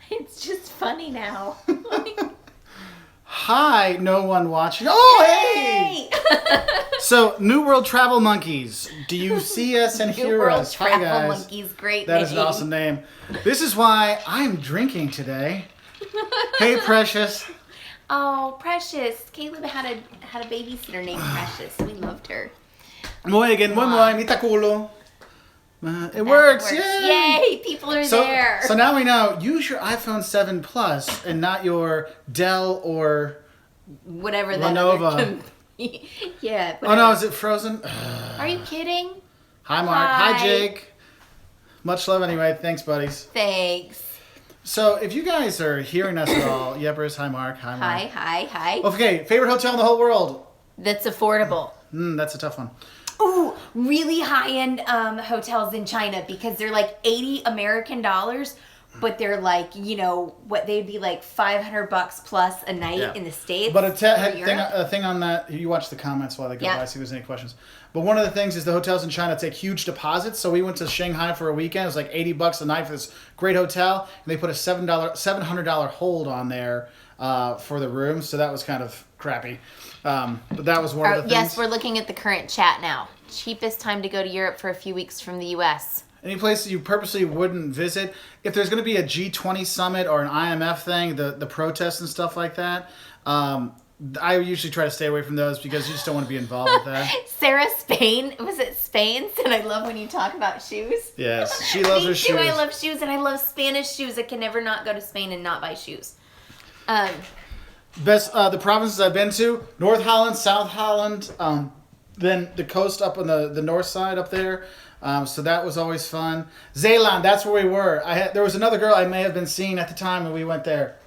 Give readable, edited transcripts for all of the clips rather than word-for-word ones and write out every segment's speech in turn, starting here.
It's just funny now. Hi, no one watching. Oh, hey! So, New World Travel Monkeys. Do you see us and hear us? Hi, guys. Travel Monkeys, great That name. is an awesome name. This is why I'm drinking today. Hey, Precious. Oh, Precious. Caleb had a babysitter named Precious. We loved her. Muy bien, muy mita culo. It works. Yay! People are there. So now we know. Use your iPhone 7 Plus and not your Dell or whatever that Lenovo. Yeah. Whatever. Oh no, is it frozen? Are you kidding? Hi, Mark. Hi, Jake. Much love anyway. Thanks, buddies. Thanks. So if you guys are hearing us at all, Yepers, hi, Mark. Hi, Mark. Hi. Okay, favorite hotel in the whole world? That's affordable. That's a tough one. Ooh, really high-end hotels in China because they're like $80 American, but they're like, you know, what they'd be like $500 plus a night in the States. But a thing on that, you watch the comments while they go by, see if there's any questions. But one of the things is the hotels in China take huge deposits. So we went to Shanghai for a weekend. It was like $80 a night for this great hotel, and they put a $700 hold on there for the room. So that was kind of crappy. But that was one of the things. Yes, we're looking at the current chat now. Cheapest time to go to Europe for a few weeks from the U.S. Any place that you purposely wouldn't visit? If there's going to be a G20 summit or an IMF thing, the protests and stuff like that, I usually try to stay away from those because you just don't want to be involved with that. Sarah Spain, was it Spain? And I love when you talk about shoes. Yes, she loves her shoes. Me too, I love shoes, and I love Spanish shoes. I can never not go to Spain and not buy shoes. Best the provinces I've been to: North Holland, South Holland, then the coast up on the north side up there. So that was always fun. Zeeland, that's where we were. There was another girl I may have been seeing at the time when we went there.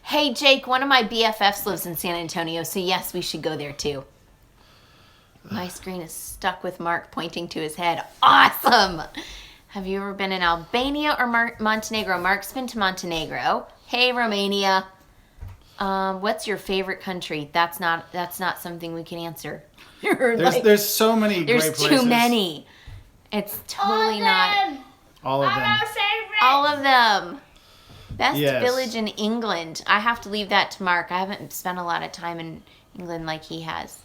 Hey Jake, one of my BFFs lives in San Antonio, so yes, we should go there too. My screen is stuck with Mark pointing to his head. Awesome! Have you ever been in Albania or Montenegro? Mark's been to Montenegro. Hey Romania. What's your favorite country? That's not something we can answer. There's so many great places. There's too many. It's totally not. All of them. All of them. Best village in England. I have to leave that to Mark. I haven't spent a lot of time in England like he has.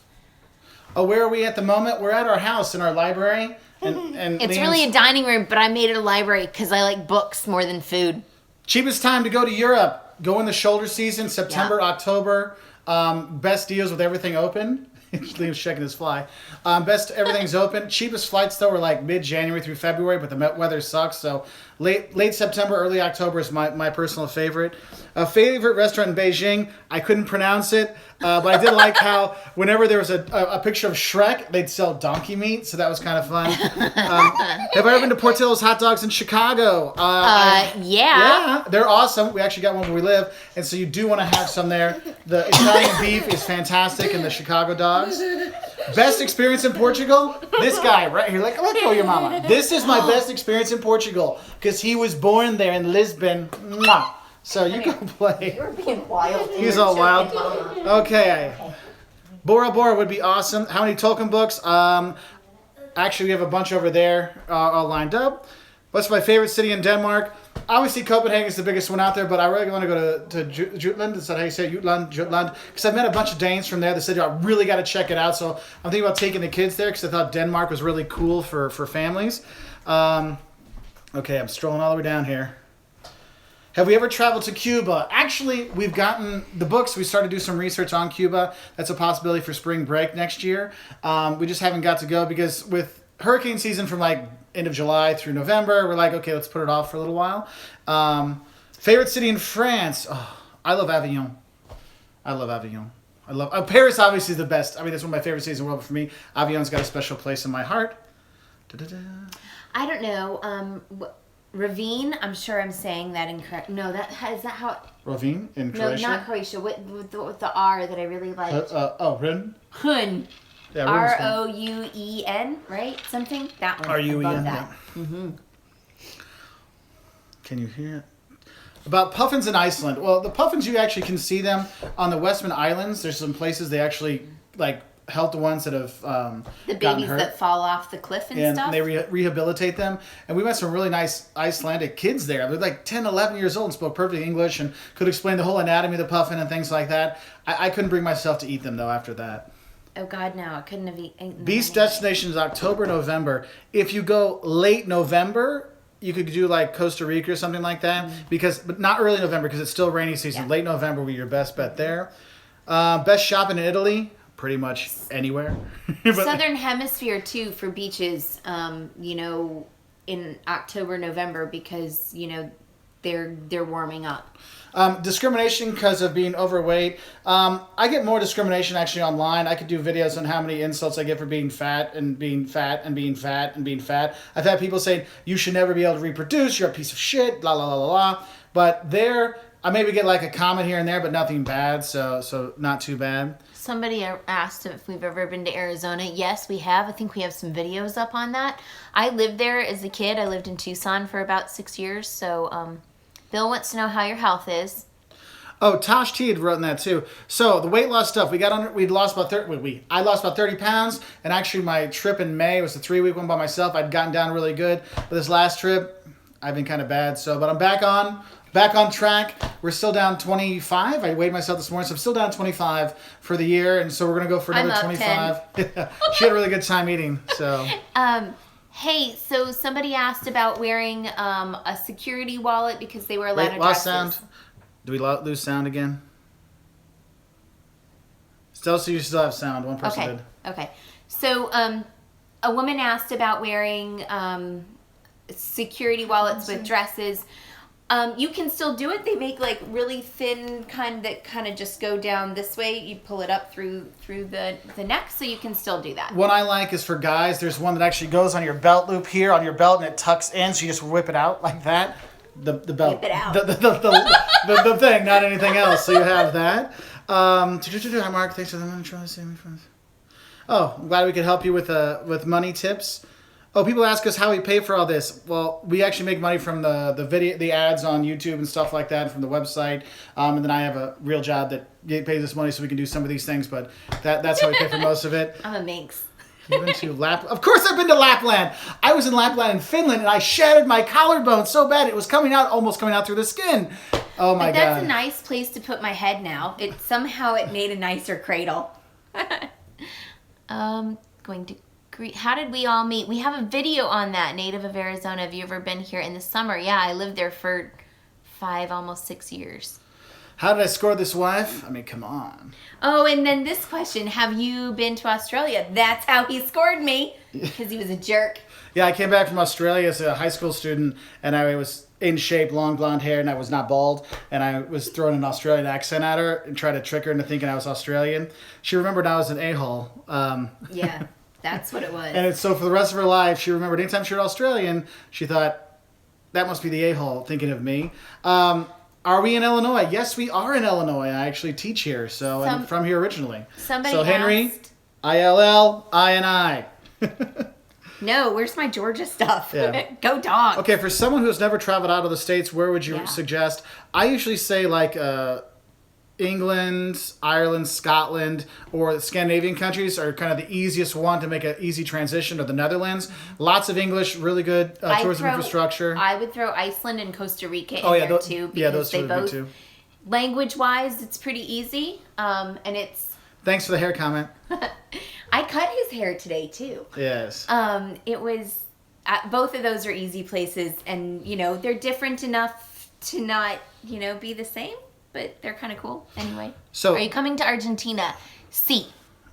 Oh, where are we at the moment? We're at our house in our library. And it's really a dining room, but I made it a library because I like books more than food. Cheapest time to go to Europe. Go in the shoulder season, September, October. Best deals with everything open. Liam's checking his fly. Best everything's open. Cheapest flights though were like mid-January through February, but the weather sucks. So late September, early October is my personal favorite. Favorite restaurant in Beijing. I couldn't pronounce it, but I did like how whenever there was a picture of Shrek, they'd sell donkey meat. So that was kind of fun. Have I ever been to Portillo's hot dogs in Chicago? Yeah, they're awesome. We actually got one where we live, and so you do want to have some there. The Italian beef is fantastic, and the Chicago dogs. Best experience in Portugal? This guy right here. Let go of your mama. This is my best experience in Portugal because he was born there in Lisbon. Mwah. So you can play. You're being wild. He's all wild. Okay. Bora Bora would be awesome. How many Tolkien books? Actually, we have a bunch over there all lined up. What's my favorite city in Denmark? Obviously, Copenhagen is the biggest one out there, but I really want to go to Jutland. Is that how you say it? Jutland? Because I've met a bunch of Danes from there. They said, I really got to check it out. So I'm thinking about taking the kids there because I thought Denmark was really cool for families. Okay, I'm strolling all the way down here. Have we ever traveled to Cuba? Actually, we've gotten the books. We started to do some research on Cuba. That's a possibility for spring break next year. We just haven't got to go because with hurricane season from like end of July through November, we're like, okay, let's put it off for a little while. Favorite city in France? Oh, I love Avignon. Paris obviously is the best. I mean, that's one of my favorite cities in the world, but for me, Avignon's got a special place in my heart. Da-da-da. I don't know. Ravine, I'm sure I'm saying that incorrect. No, is that how? Ravine in Croatia? No, not Croatia. With the R that I really liked. Rin? Hun. Yeah, Rouen, right? Something? That one. Rouen, that. Yeah. Mm-hmm. Can you hear it? About puffins in Iceland. Well, the puffins, you actually can see them on the Westman Islands. There's some places they actually help the ones that have The gotten babies hurt. that fall off the cliff and stuff. And they rehabilitate them. And we met some really nice Icelandic kids there. They're like 10, 11 years old and spoke perfect English and could explain the whole anatomy of the puffin and things like that. I couldn't bring myself to eat them, though, after that. Oh, God, no. I couldn't have eaten them. Beach destinations, October, November. If you go late November, you could do like Costa Rica or something like that. But not early November because it's still rainy season. Yeah. Late November would be your best bet there. Best shopping in Italy, pretty much anywhere. But- Southern Hemisphere, too, for beaches, in October, November, because, they're warming up. Discrimination because of being overweight. I get more discrimination actually online. I could do videos on how many insults I get for being fat and being fat and being fat and being fat. I've had people saying, you should never be able to reproduce. You're a piece of shit, blah, blah, blah, blah, blah. But there, I maybe get like a comment here and there, but nothing bad, so not too bad. Somebody asked if we've ever been to Arizona. Yes, we have. I think we have some videos up on that. I lived there as a kid. I lived in Tucson for about 6 years, so... Bill wants to know how your health is. Oh, Tosh T had written that too. So the weight loss stuff, I lost about 30 pounds, and actually my trip in May was a 3-week one by myself. I'd gotten down really good, but this last trip, I've been kind of bad. But I'm back on track. We're still down 25. I weighed myself this morning, so I'm still down 25 for the year, and so we're gonna go for another I'm up 25. She had a really good time eating. So. Hey, so somebody asked about wearing a security wallet because they were allowed to Lost sound. Do we lose sound again? So you still have sound. One person did. Okay. So a woman asked about wearing security wallets with dresses. You can still do it. They make like really thin that kind of just go down this way. You pull it up through the neck, so you can still do that. What I like is for guys, there's one that actually goes on your belt loop here on your belt and it tucks in, so you just whip it out like that. The belt. Whip it out. The thing, not anything else. So you have that. Hi Mark, thanks for the money. Trying to save me from this. Oh, I'm glad we could help you with money tips. Oh, people ask us how we pay for all this. Well, we actually make money from the ads on YouTube and stuff like that, from the website. And then I have a real job that pays us money so we can do some of these things. But that's how we pay for most of it. I'm a minx. You've been to Of course I've been to Lapland. I was in Lapland in Finland, and I shattered my collarbone so bad it was almost coming out through the skin. Oh my God. That's a nice place to put my head now. Somehow it made a nicer cradle. Going to greet. How did we all meet? We have a video on that. Native of Arizona. Have you ever been here in the summer? Yeah, I lived there for 5, almost 6 years. How did I score this wife? I mean, come on. Oh, and then this question. Have you been to Australia? That's how he scored me. Because he was a jerk. Yeah, I came back from Australia as a high school student, and I was in shape, long blonde hair, and I was not bald. And I was throwing an Australian accent at her and tried to trick her into thinking I was Australian. She remembered I was an a-hole. Yeah, that's what it was. And so for the rest of her life, she remembered anytime she heard Australian, she thought, that must be the a-hole thinking of me. Are we in Illinois? Yes, we are in Illinois. I actually teach here, so I'm from here originally. Somebody Henry, asked... ILLINI. No, where's my Georgia stuff? Yeah. Go dog. Okay, for someone who's never traveled out of the States, where would you suggest? I usually say like England, Ireland, Scotland, or the Scandinavian countries are kind of the easiest one to make an easy transition, or the Netherlands. Lots of English, really good tourism infrastructure. I would throw Iceland and Costa Rica in there too. Because those they would both, be too. Language-wise, it's pretty easy. And it's... Thanks for the hair comment. I cut his hair today too. Yes. It was... both of those are easy places, and, they're different enough to not, be the same. But they're kind of cool. Anyway. So, are you coming to Argentina? See.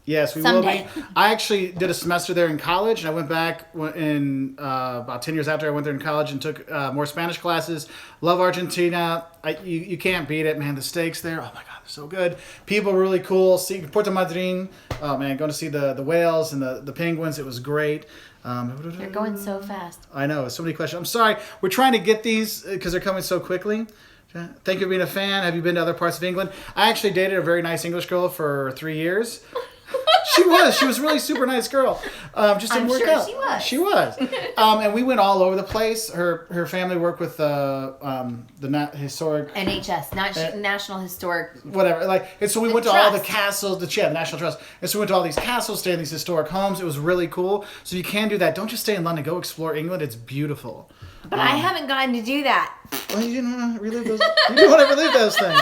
Yes, we someday. will be. I actually did a semester there in college, and I went back in about 10 years after I went there in college and took more Spanish classes. Love Argentina. You can't beat it, man. The steaks there, oh my God, they're so good. People are really cool. See Puerto Madryn. Oh man, going to see the whales and the penguins. It was great. They're going so fast. I know. So many questions. I'm sorry. We're trying to get these because they're coming so quickly. Thank you for being a fan. Have you been to other parts of England? I actually dated a very nice English girl for 3 years. She was a really super nice girl. Just didn't work sure out. she was. She was. And we went all over the place. Her family worked with the historic NHS, National Historic. whatever. And so we went to all the Trust. castles, the National Trust. And so we went to all these castles, stayed in these historic homes. It was really cool. So you can do that. Don't just stay in London. Go explore England. It's beautiful. But I haven't gotten to do that. Well, you didn't want to relive those. You didn't want to relive those things.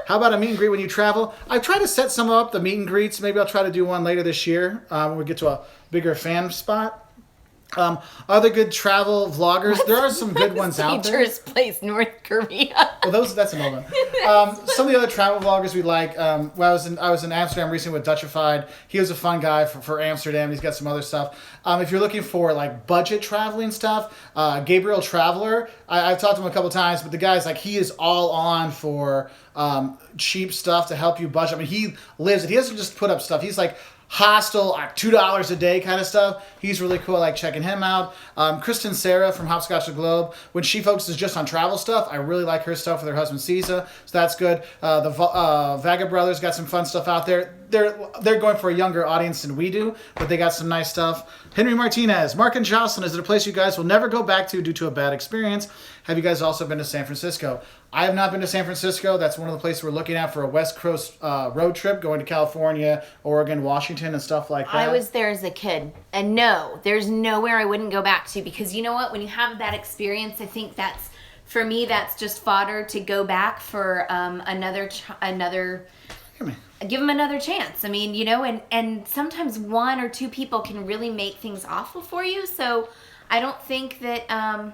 How about a meet and greet when you travel? I've tried to set some up, the meet and greets. Maybe I'll try to do one later this year when we get to a bigger fan spot. Other good travel vloggers. There are some good ones out there. Dangerous place, North Korea. Well, that's another one. Some of the other travel vloggers we like. I was in Amsterdam recently with Dutchified. He was a fun guy for Amsterdam. He's got some other stuff. If you're looking for budget traveling stuff, Gabriel Traveler. I've talked to him a couple times, but the guy's he is all on for cheap stuff to help you budget. I mean, he lives it. He doesn't just put up stuff. He's hostel, $2 a day kind of stuff. He's really cool. I like checking him out. Kristen Sarah from Hopscotch the Globe, when she focuses just on travel stuff, I really like her stuff with her husband Caesar, so that's good. The Vaga Brothers got some fun stuff out there. They're going for a younger audience than we do, but they got some nice stuff. Henry Martinez, Mark and Jocelyn, is it a place you guys will never go back to due to a bad experience? Have you guys also been to San Francisco? I have not been to San Francisco. That's one of the places we're looking at for a West Coast road trip, going to California, Oregon, Washington, and stuff like that. I was there as a kid, and no, there's nowhere I wouldn't go back to, because you know what? When you have that experience, I think for me, that's just fodder to go back for another. Give them another chance. I mean, and sometimes one or two people can really make things awful for you. So I don't think that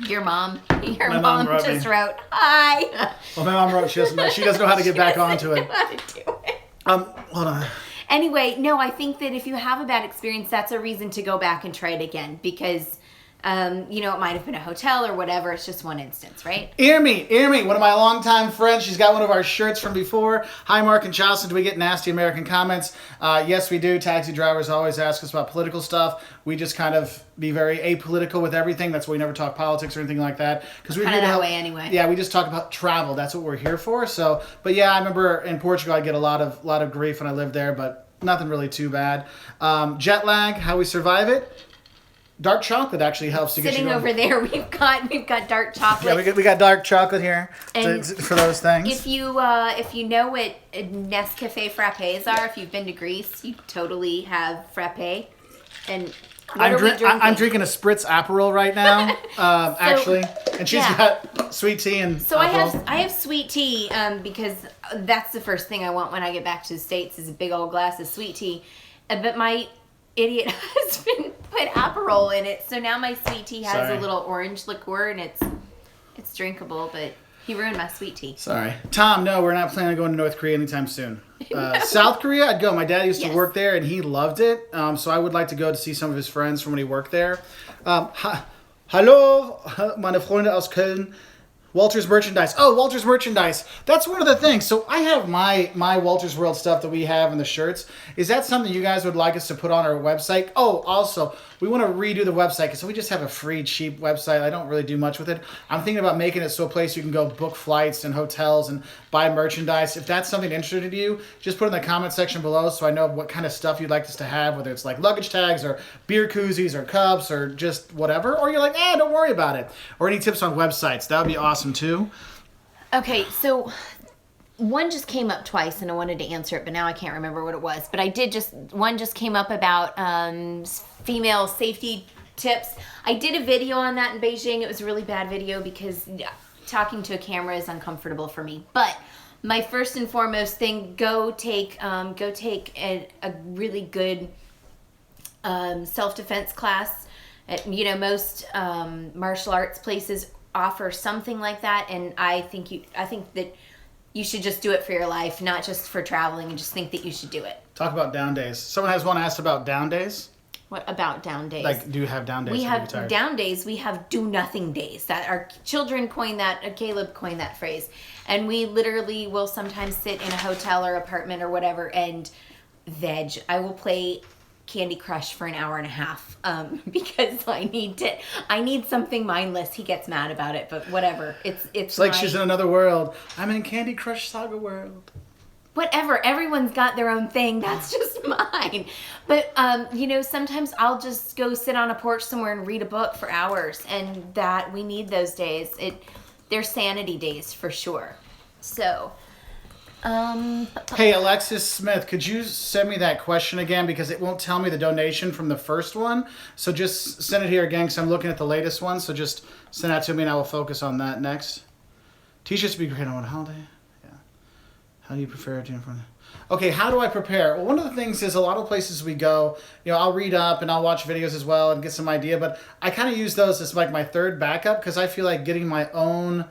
your mom just wrote, hi. Well, my mom wrote, she doesn't know how to get back onto it. How to do it. Hold on. Anyway, no, I think that if you have a bad experience, that's a reason to go back and try it again, because it might have been a hotel or whatever. It's just one instance, right? Irmi, one of my longtime friends. She's got one of our shirts from before. Hi, Mark and Jocelyn. Do we get nasty American comments? Yes, we do. Taxi drivers always ask us about political stuff. We just kind of be very apolitical with everything. That's why we never talk politics or anything like that. Because we're kind here of to that help. way anyway. Yeah, we just talk about travel. That's what we're here for. So, but yeah, I remember in Portugal, I get a lot of grief when I lived there, but nothing really too bad. Jet lag, how we survive it. Dark chocolate actually helps to get you Sitting going. over there, we've got dark chocolate. Yeah, we got dark chocolate here And for those things. If you know what Nescafe frappes are, if you've been to Greece, you totally have frappe. And what are we drinking? I'm drinking a Spritz Aperol right now, actually, and she's got sweet tea and. So Aperol. I have sweet tea because that's the first thing I want when I get back to the States is a big old glass of sweet tea, but my idiot husband put Aperol in it, so now my sweet tea has a little orange liqueur and it's drinkable, but he ruined my sweet tea. Sorry. Tom, no, we're not planning on going to North Korea anytime soon. South Korea, I'd go. My dad used to work there and he loved it, so I would like to go to see some of his friends from when he worked there. Hallo, meine Freunde aus Köln. Wolters merchandise. Oh, Wolters merchandise. That's one of the things. So I have my Wolters World stuff that we have in the shirts. Is that something you guys would like us to put on our website? Oh, also, we want to redo the website because we just have a free, cheap website. I don't really do much with it. I'm thinking about making it so a place you can go book flights and hotels and buy merchandise. If that's something interesting to you, just put it in the comment section below so I know what kind of stuff you'd like us to have, whether it's luggage tags or beer koozies or cups or just whatever. Or you're like, don't worry about it. Or any tips on websites. That would be awesome too. Okay, so one just came up twice and I wanted to answer it, but now I can't remember what it was. But one just came up about female safety tips. I did a video on that in Beijing. It was a really bad video because talking to a camera is uncomfortable for me. But my first and foremost thing, go take a really good self-defense class. Most martial arts places offer something like that, and I think that you should just do it for your life, not just for traveling, and just think that you should do it. Talk about down days. Someone has one asked about down days. What about down days? Do you have down days? We have down days. We have do nothing days. That our children coined that. Caleb coined that phrase, and we literally will sometimes sit in a hotel or apartment or whatever and veg. I will play Candy Crush for an hour and a half because I need something mindless. He gets mad about it, but whatever. It's like she's in another world. I'm in Candy Crush Saga world. whatever. Everyone's got their own thing. That's just mine. But, sometimes I'll just go sit on a porch somewhere and read a book for hours. And that we need those days. They're sanity days for sure. So, Hey, Alexis Smith, could you send me that question again? Because it won't tell me the donation from the first one. So just send it here again because I'm looking at the latest one. So just send that to me and I will focus on that next. T-shirts would be great on a holiday. Yeah. How do you prepare to Okay, how do I prepare? Well, one of the things is a lot of places we go, I'll read up and I'll watch videos as well and get some idea. But I kind of use those as like my third backup because I feel like getting my own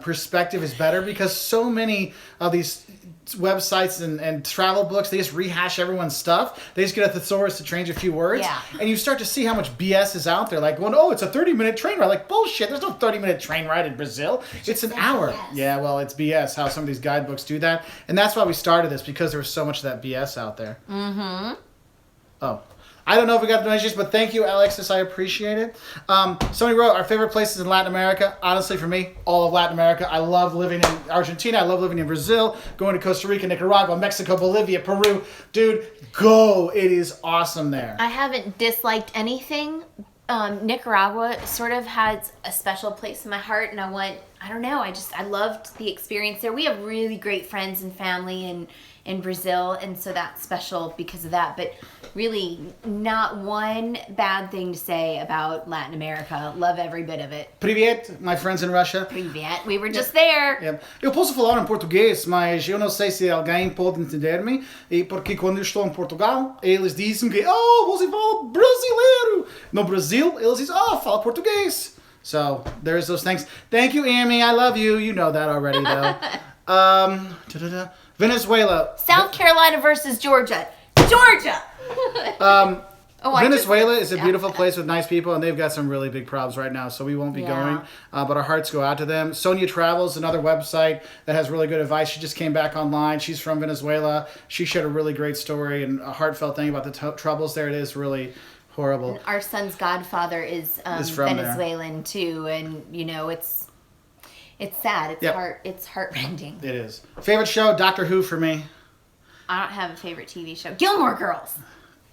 perspective is better because so many of these websites and travel books, they just rehash everyone's stuff. They just get a thesaurus to change a few words. Yeah. And you start to see how much BS is out there. Like going, oh, it's a 30-minute train ride. Like, bullshit. There's no 30-minute train ride in Brazil. It's an hour. BS. Yeah, well, it's BS how some of these guidebooks do that. And that's why we started this, because there was so much of that BS out there. mm-hmm. Oh. I don't know if we got donations, but thank you, Alexis. I appreciate it. Somebody wrote, our favorite places in Latin America. Honestly, for me, all of Latin America. I love living in Argentina. I love living in Brazil. Going to Costa Rica, Nicaragua, Mexico, Bolivia, Peru. Dude, go. It is awesome there. I haven't disliked anything. Nicaragua sort of has a special place in my heart, and I loved the experience there. We have really great friends and family in Brazil, and so that's special because of that. But really, not one bad thing to say about Latin America. Love every bit of it. Privet, my friends in Russia. Privet. We were just there. Yeah. Eu posso falar em português, mas eu não sei se alguém pode entender-me, porque quando eu estou em Portugal, eles dizem que, você fala brasileiro. No Brasil, eles dizem, fala português. So, there's those things. Thank you, Amy. I love you. You know that already, though. Venezuela. South Carolina versus Georgia. Georgia! Venezuela is a beautiful place with nice people, and they've got some really big problems right now, so we won't be going. But our hearts go out to them. Sonia Travels, another website that has really good advice. She just came back online. She's from Venezuela. She shared a really great story and a heartfelt thing about the troubles there. It is really horrible. Our son's godfather is from Venezuelan too, and it's sad. It's heartrending. It is. Favorite show, Doctor Who for me. I don't have a favorite TV show. Gilmore Girls.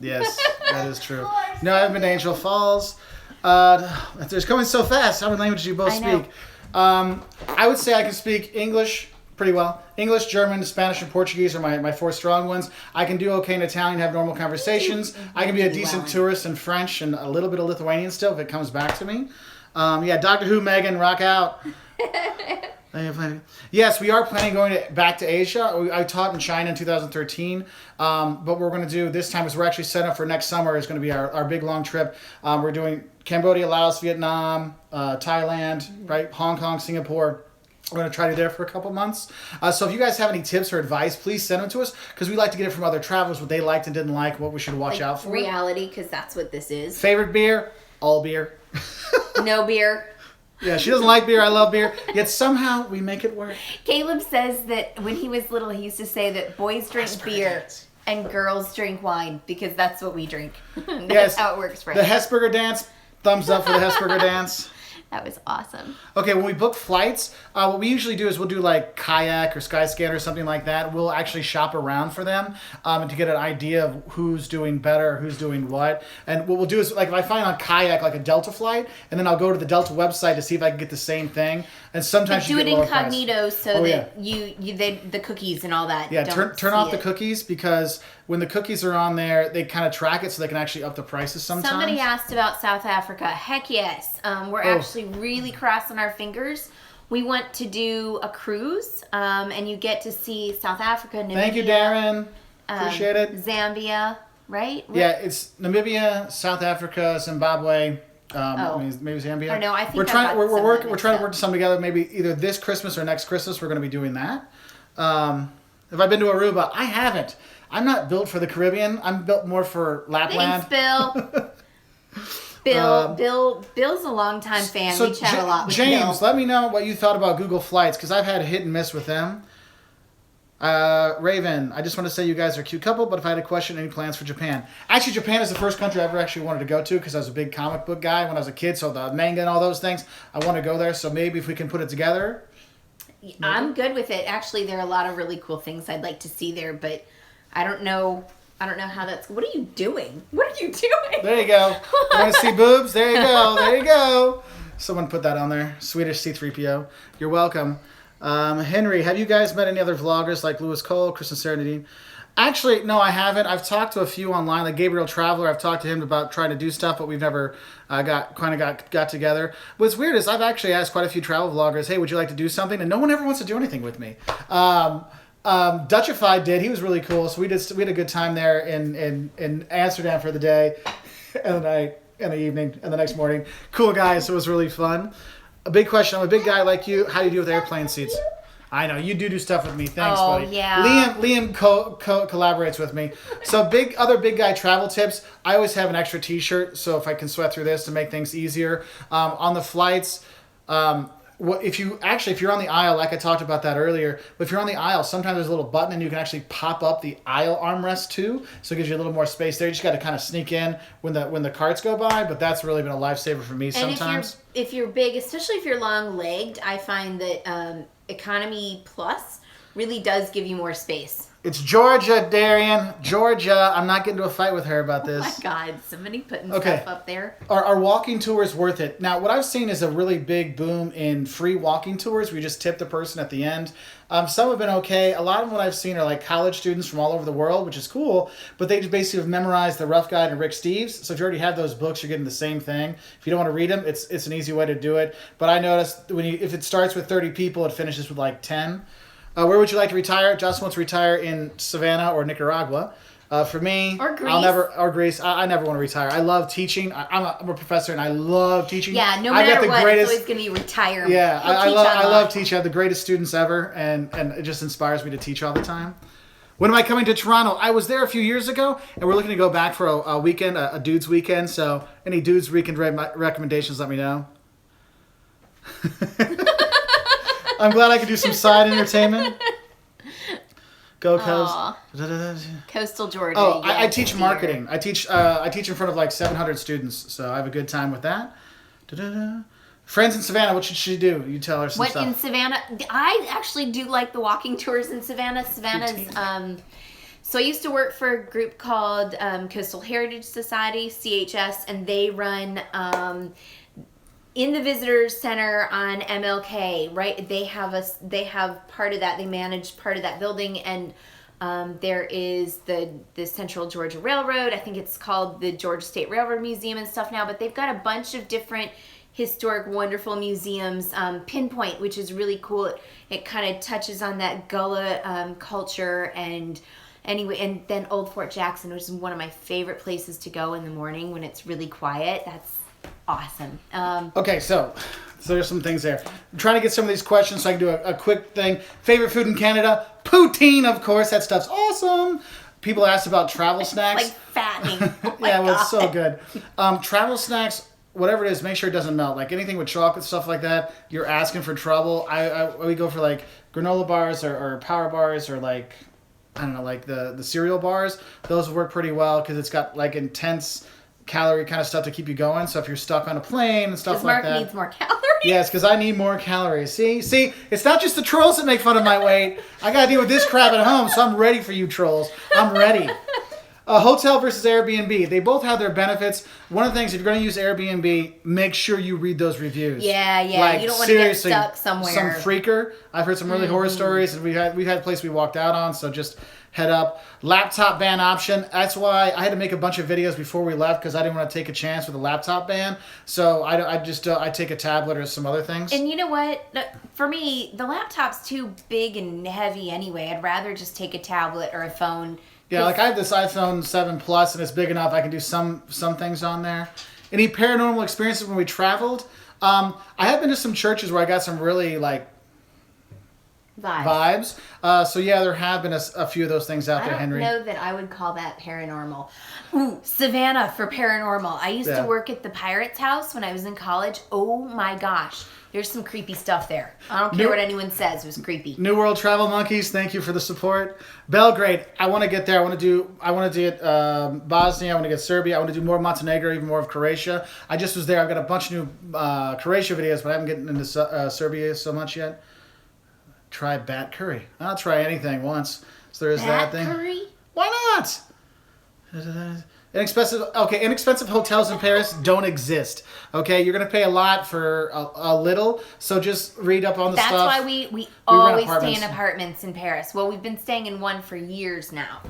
Yes, that is true. No, I haven't been to Angel Falls. It's coming so fast. How many languages do you both speak? I would say I can speak English pretty well. English, German, Spanish, and Portuguese are my four strong ones. I can do okay in Italian, have normal conversations. I can be a decent tourist in French and a little bit of Lithuanian still if it comes back to me. Doctor Who, Megan, rock out. Yes, we are planning going back to Asia. I taught in China in 2013. But what we're going to do this time is we're actually set up for next summer. Is going to be our big long trip. We're doing Cambodia, Laos, Vietnam, Thailand, right? Hong Kong, Singapore. We're going to try to do there for a couple months. So if you guys have any tips or advice, please send them to us because we like to get it from other travelers, what they liked and didn't like, what we should watch out for. Reality, because that's what this is. Favorite beer? All beer. No beer. Yeah, she doesn't like beer. I love beer. Yet somehow we make it work. Caleb says that when he was little, he used to say that boys drink beer and girls drink wine because that's what we drink. That's how it works for us. The Hesburger dance. Thumbs up for the Hesburger dance. That was awesome. Okay, when we book flights, what we usually do is we'll do like Kayak or Skyscanner or something like that. We'll actually shop around for them and to get an idea of who's doing better, who's doing what. And what we'll do is, like, if I find on Kayak like a Delta flight, and then I'll go to the Delta website to see if I can get the same thing. And sometimes you do it incognito so that the cookies and all that. Yeah, turn off the cookies because when the cookies are on there, they kind of track it so they can actually up the prices sometimes. Somebody asked about South Africa. Heck yes. We're actually really crossing our fingers. We want to do a cruise, and you get to see South Africa, Namibia. Thank you, Darren. Appreciate it. Zambia, right? Yeah, it's Namibia, South Africa, Zimbabwe. Maybe Zambia. I know. I think we're trying to work some together. Maybe either this Christmas or next Christmas. We're going to be doing that. Have I been to Aruba? I haven't. I'm not built for the Caribbean. I'm built more for Lapland. Thanks, Bill. Bill's a longtime fan. So we chat a lot with James, Bill. let me know what you thought about Google Flights because I've had a hit and miss with them. Raven, I just want to say you guys are a cute couple, but if I had a question, any plans for Japan? Actually, Japan is the first country I ever actually wanted to go to because I was a big comic book guy when I was a kid, so the manga and all those things, I want to go there, so maybe if we can put it together. I'm good with it. Actually, there are a lot of really cool things I'd like to see there, but I don't know how that's... What are you doing? What are you doing? There you go. You want to see boobs? There you go. There you go. Someone put that on there. Swedish C3PO. You're welcome. Henry, have you guys met any other vloggers like Lewis Cole, Chris and Sarah Nadine? Actually, no, I haven't. I've talked to a few online, like Gabriel Traveler. I've talked to him about trying to do stuff, but we've never got together. What's weird is I've actually asked quite a few travel vloggers, hey, would you like to do something? And no one ever wants to do anything with me. Dutchified did. He was really cool. So we had a good time there in Amsterdam for the day and the night and the evening and the next morning. Cool guys. So it was really fun. A big question. I'm a big guy like you. How do you do with airplane seats? I know you do stuff with me. Thanks, buddy. Yeah. Liam collaborates with me. So other big guy travel tips. I always have an extra T-shirt, so if I can sweat through this to make things easier. On the flights, if you're on the aisle, like I talked about that earlier, but if you're on the aisle, sometimes there's a little button and you can actually pop up the aisle armrest too, so it gives you a little more space there. You just got to kind of sneak in when the carts go by, but that's really been a lifesaver for me sometimes. And if you're big, especially if you're long-legged, I find that Economy Plus really does give you more space. It's Georgia, Darian. Georgia. I'm not getting into a fight with her about this. Oh my God, somebody putting stuff up there. Are walking tours worth it? Now, what I've seen is a really big boom in free walking tours where you just tip the person at the end. Some have been okay. A lot of what I've seen are like college students from all over the world, which is cool, but they just basically have memorized The Rough Guide and Rick Steves. So if you already have those books, you're getting the same thing. If you don't want to read them, it's an easy way to do it. But I noticed if it starts with 30 people, it finishes with like 10. Where would you like to retire? Justin wants to retire in Savannah or Nicaragua. For me, or Greece. Greece. I never want to retire. I love teaching. I'm a professor and I love teaching. Yeah, no matter what, it's always going to be retirement. Yeah, I love teaching. I have the greatest students ever, and it just inspires me to teach all the time. When am I coming to Toronto? I was there a few years ago, and we're looking to go back for a weekend, a dude's weekend. So any dude's weekend recommendations, let me know. I'm glad I could do some side entertainment. Go Coast. Coastal Georgia. Oh, I teach marketing. I teach in front of like 700 students, so I have a good time with that. Friends in Savannah, what should she do? You tell her some stuff. In Savannah? I actually do like the walking tours in Savannah. Savannah's... So I used to work for a group called Coastal Heritage Society, CHS, and they run... in the visitors center on MLK, right? They have part of that. They manage part of that building, and there is the Central Georgia Railroad. I think it's called the Georgia State Railroad Museum and stuff now. But they've got a bunch of different historic, wonderful museums. Pinpoint, which is really cool. It kind of touches on that Gullah culture and. Anyway, and then Old Fort Jackson, which is one of my favorite places to go in the morning when it's really quiet. That's awesome. Okay, so there's some things there. I'm trying to get some of these questions so I can do a quick thing. Favorite food in Canada? Poutine, of course. That stuff's awesome. People asked about travel snacks. Like fattening. Oh my yeah, well, God. it's so good. Travel snacks, whatever it is, make sure it doesn't melt. Like anything with chocolate, stuff like that, you're asking for trouble. We go for like granola bars or power bars or like, I don't know, like the cereal bars. Those work pretty well because it's got like intense calorie kind of stuff to keep you going. So if you're stuck on a plane and stuff like that. Mark needs more calories. Yes, because I need more calories. See, it's not just the trolls that make fun of my weight. I got to deal with this crap at home, so I'm ready for you trolls. I'm ready. Hotel versus Airbnb. They both have their benefits. One of the things, if you're going to use Airbnb, make sure you read those reviews. Yeah. Like, you don't want to get stuck somewhere. Some freaker. I've heard some really horror stories, and we've had a place we walked out on, so just head up. Laptop ban option. That's why I had to make a bunch of videos before we left because I didn't want to take a chance with a laptop ban. So I take a tablet or some other things. And you know what? For me, the laptop's too big and heavy anyway. I'd rather just take a tablet or a phone. Yeah, like I have this iPhone 7 Plus, and it's big enough I can do some things on there. Any paranormal experiences when we traveled? I have been to some churches where I got some really like vibes. So yeah, there have been a few of those things out there, Henry. I don't know that I would call that paranormal. Ooh, Savannah for paranormal. I used to work at the Pirates House when I was in college. Oh my gosh. There's some creepy stuff there. I don't care what anyone says. It was creepy. New World Travel Monkeys, thank you for the support. Belgrade, I want to get there. I want to do Bosnia. I want to get Serbia. I want to do more Montenegro, even more of Croatia. I just was there. I've got a bunch of new Croatia videos, but I haven't gotten into Serbia so much yet. Try bat curry. I'll try anything once. So there's that thing. Curry? Why not? Inexpensive hotels in Paris don't exist. Okay, you're gonna pay a lot for a little. So just read up on the stuff. That's why we always stay in apartments in Paris. Well, we've been staying in one for years now,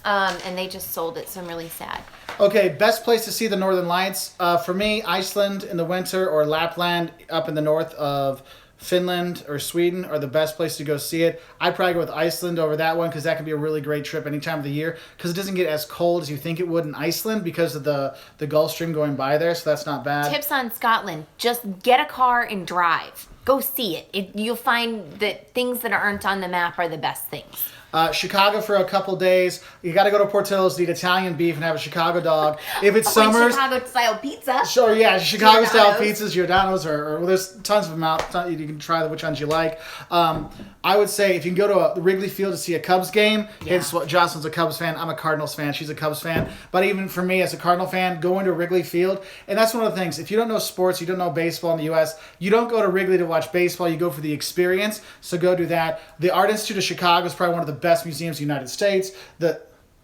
and they just sold it, so I'm really sad. Okay, best place to see the Northern Lights. For me, Iceland in the winter or Lapland up in the north of Finland or Sweden are the best place to go see it. I'd probably go with Iceland over that one because that can be a really great trip any time of the year because it doesn't get as cold as you think it would in Iceland because of the Gulf Stream going by there, so that's not bad. Tips on Scotland. Just get a car and drive. Go see it. You'll find that things that aren't on the map are the best things. Chicago for a couple days. You got to go to Portillo's to eat Italian beef and have a Chicago dog. If it's summers, Chicago-style pizza. Sure, yeah, Chicago-style pizzas, Giordano's, or there's tons of them out. You can try which ones you like. I would say if you can go to the Wrigley Field to see a Cubs game, Jocelyn's a Cubs fan. I'm a Cardinals fan. She's a Cubs fan. But even for me as a Cardinal fan, going to Wrigley Field, and that's one of the things. If you don't know sports, you don't know baseball in the U.S., you don't go to Wrigley to watch baseball. You go for the experience. So go do that. The Art Institute of Chicago is probably one of the best museums in the United States.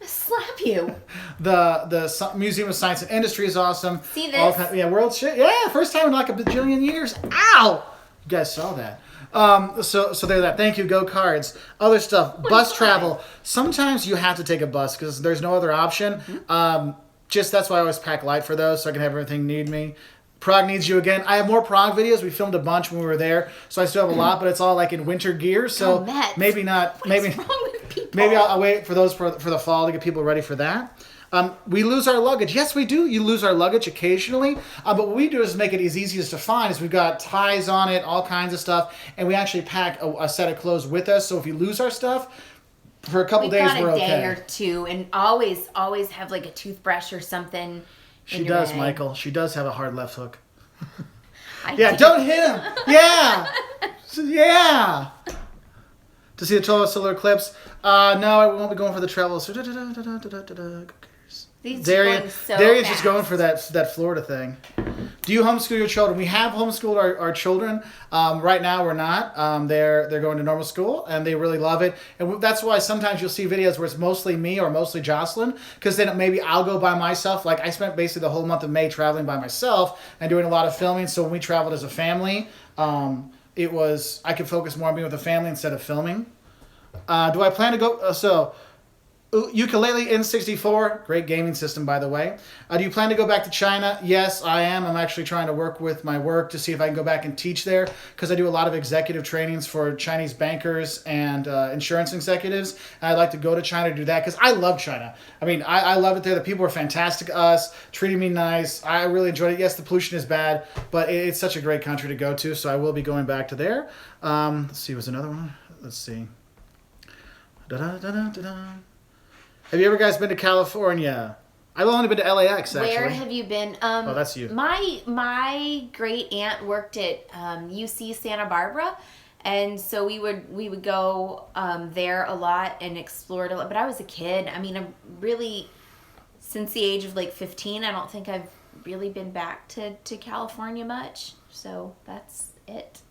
Slap you. The Museum of Science and Industry is awesome. See this? World shit. Yeah, first time in like a bajillion years. Ow! You guys saw that. So there's that. Thank you, Go Cards. Other stuff. Bus travel. Sometimes you have to take a bus because there's no other option. Just that's why I always pack light for those so I can have everything need me. Prague needs you again. I have more Prague videos. We filmed a bunch when we were there, so I still have a lot, but it's all like in winter gear. So maybe not. What's wrong with people? Maybe I'll wait for those for the fall to get people ready for that. We lose our luggage. Yes, we do. You lose our luggage occasionally. But what we do is make it as easy as to find. Is we've got ties on it, all kinds of stuff, and we actually pack a set of clothes with us. So if you lose our stuff for a couple days, we're okay. A day or two, and always have like a toothbrush or something. She does, Michael. She does have a hard left hook. Don't hit him. Yeah. Yeah. To see the total solar eclipse. No, I won't be going for the travel. Darian's just going for that Florida thing. Do you homeschool your children? We have homeschooled our children. Right now we're not. They're going to normal school and they really love it. And that's why sometimes you'll see videos where it's mostly me or mostly Jocelyn, because then maybe I'll go by myself. Like I spent basically the whole month of May traveling by myself and doing a lot of filming. So when we traveled as a family, I could focus more on being with the family instead of filming. Do I plan to go? Ukulele N64, great gaming system, by the way. Do you plan to go back to China? Yes, I am. I'm actually trying to work with my work to see if I can go back and teach there because I do a lot of executive trainings for Chinese bankers and insurance executives. And I'd like to go to China to do that because I love China. I mean, I love it there. The people are fantastic to us, treating me nice. I really enjoyed it. Yes, the pollution is bad, but it's such a great country to go to, so I will be going back to there. Let's see, was another one? Let's see. Have you ever guys been to California? I've only been to LAX, actually. Where have you been? Oh, that's you. My great aunt worked at UC Santa Barbara, and so we would go there a lot and explore it a lot. But I was a kid. I mean, I'm really, since the age of like 15, I don't think I've really been back to California much. So that's it.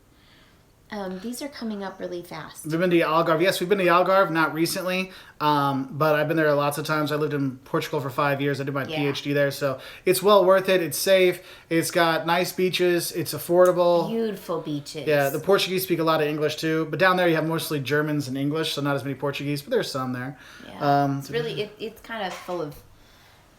These are coming up really fast. We've been to Algarve. Yes, we've been to Algarve, not recently, but I've been there lots of times. I lived in Portugal for 5 years. I did my PhD there, so it's well worth it. It's safe. It's got nice beaches. It's affordable. Beautiful beaches. Yeah, the Portuguese speak a lot of English, too, but down there you have mostly Germans and English, so not as many Portuguese, but there's some there. Yeah, it's really, it's kind of full of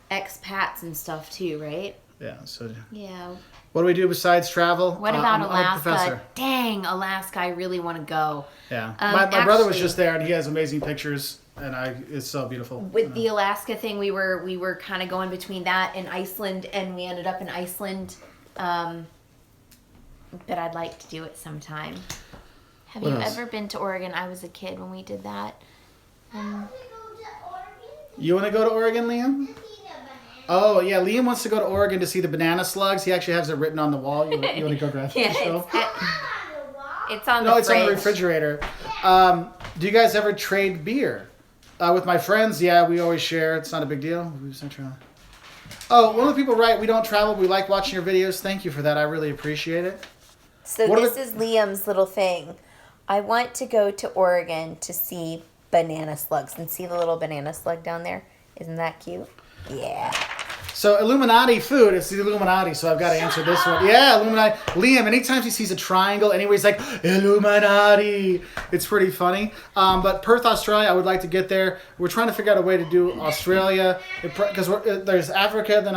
expats and stuff, too, right? Yeah, so... Yeah. What do we do besides travel? What about Alaska? Dang, Alaska, I really want to go. Yeah. My brother was just there, and he has amazing pictures, and it's so beautiful. With the Alaska thing, we were kind of going between that and Iceland, and we ended up in Iceland. But I'd like to do it sometime. Have you ever been to Oregon? I was a kid when we did that. You want to go to Oregon, Liam? Oh, yeah, Liam wants to go to Oregon to see the banana slugs. He actually has it written on the wall. You want to go grab it? It's on the fridge. No, it's on the refrigerator. Do you guys ever trade beer? With my friends, yeah, we always share. It's not a big deal. Oh, one of the people write, we don't travel. We like watching your videos. Thank you for that. I really appreciate it. So this is Liam's little thing. I want to go to Oregon to see banana slugs and see the little banana slug down there. Isn't that cute? Yeah. So Illuminati food, it's the Illuminati, so I've got to answer this one. Yeah, Illuminati. Liam, anytime he sees a triangle, anyway, he's like, Illuminati. It's pretty funny. But Perth, Australia, I would like to get there. We're trying to figure out a way to do Australia, because there's Africa, then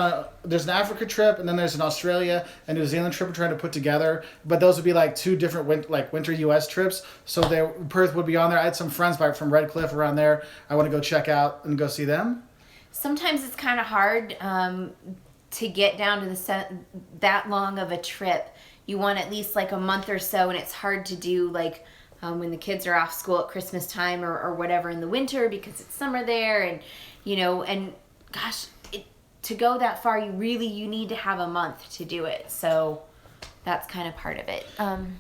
there's an Africa trip, and then there's an Australia and New Zealand trip we're trying to put together. But those would be like two different winter U.S. trips. So Perth would be on there. I had some friends from Red Cliff around there. I want to go check out and go see them. Sometimes it's kind of hard to get down to that long of a trip. You want at least like a month or so, and it's hard to do like when the kids are off school at Christmas time or whatever in the winter because it's summer there, and and gosh, to go that far, you need to have a month to do it. So that's kind of part of it.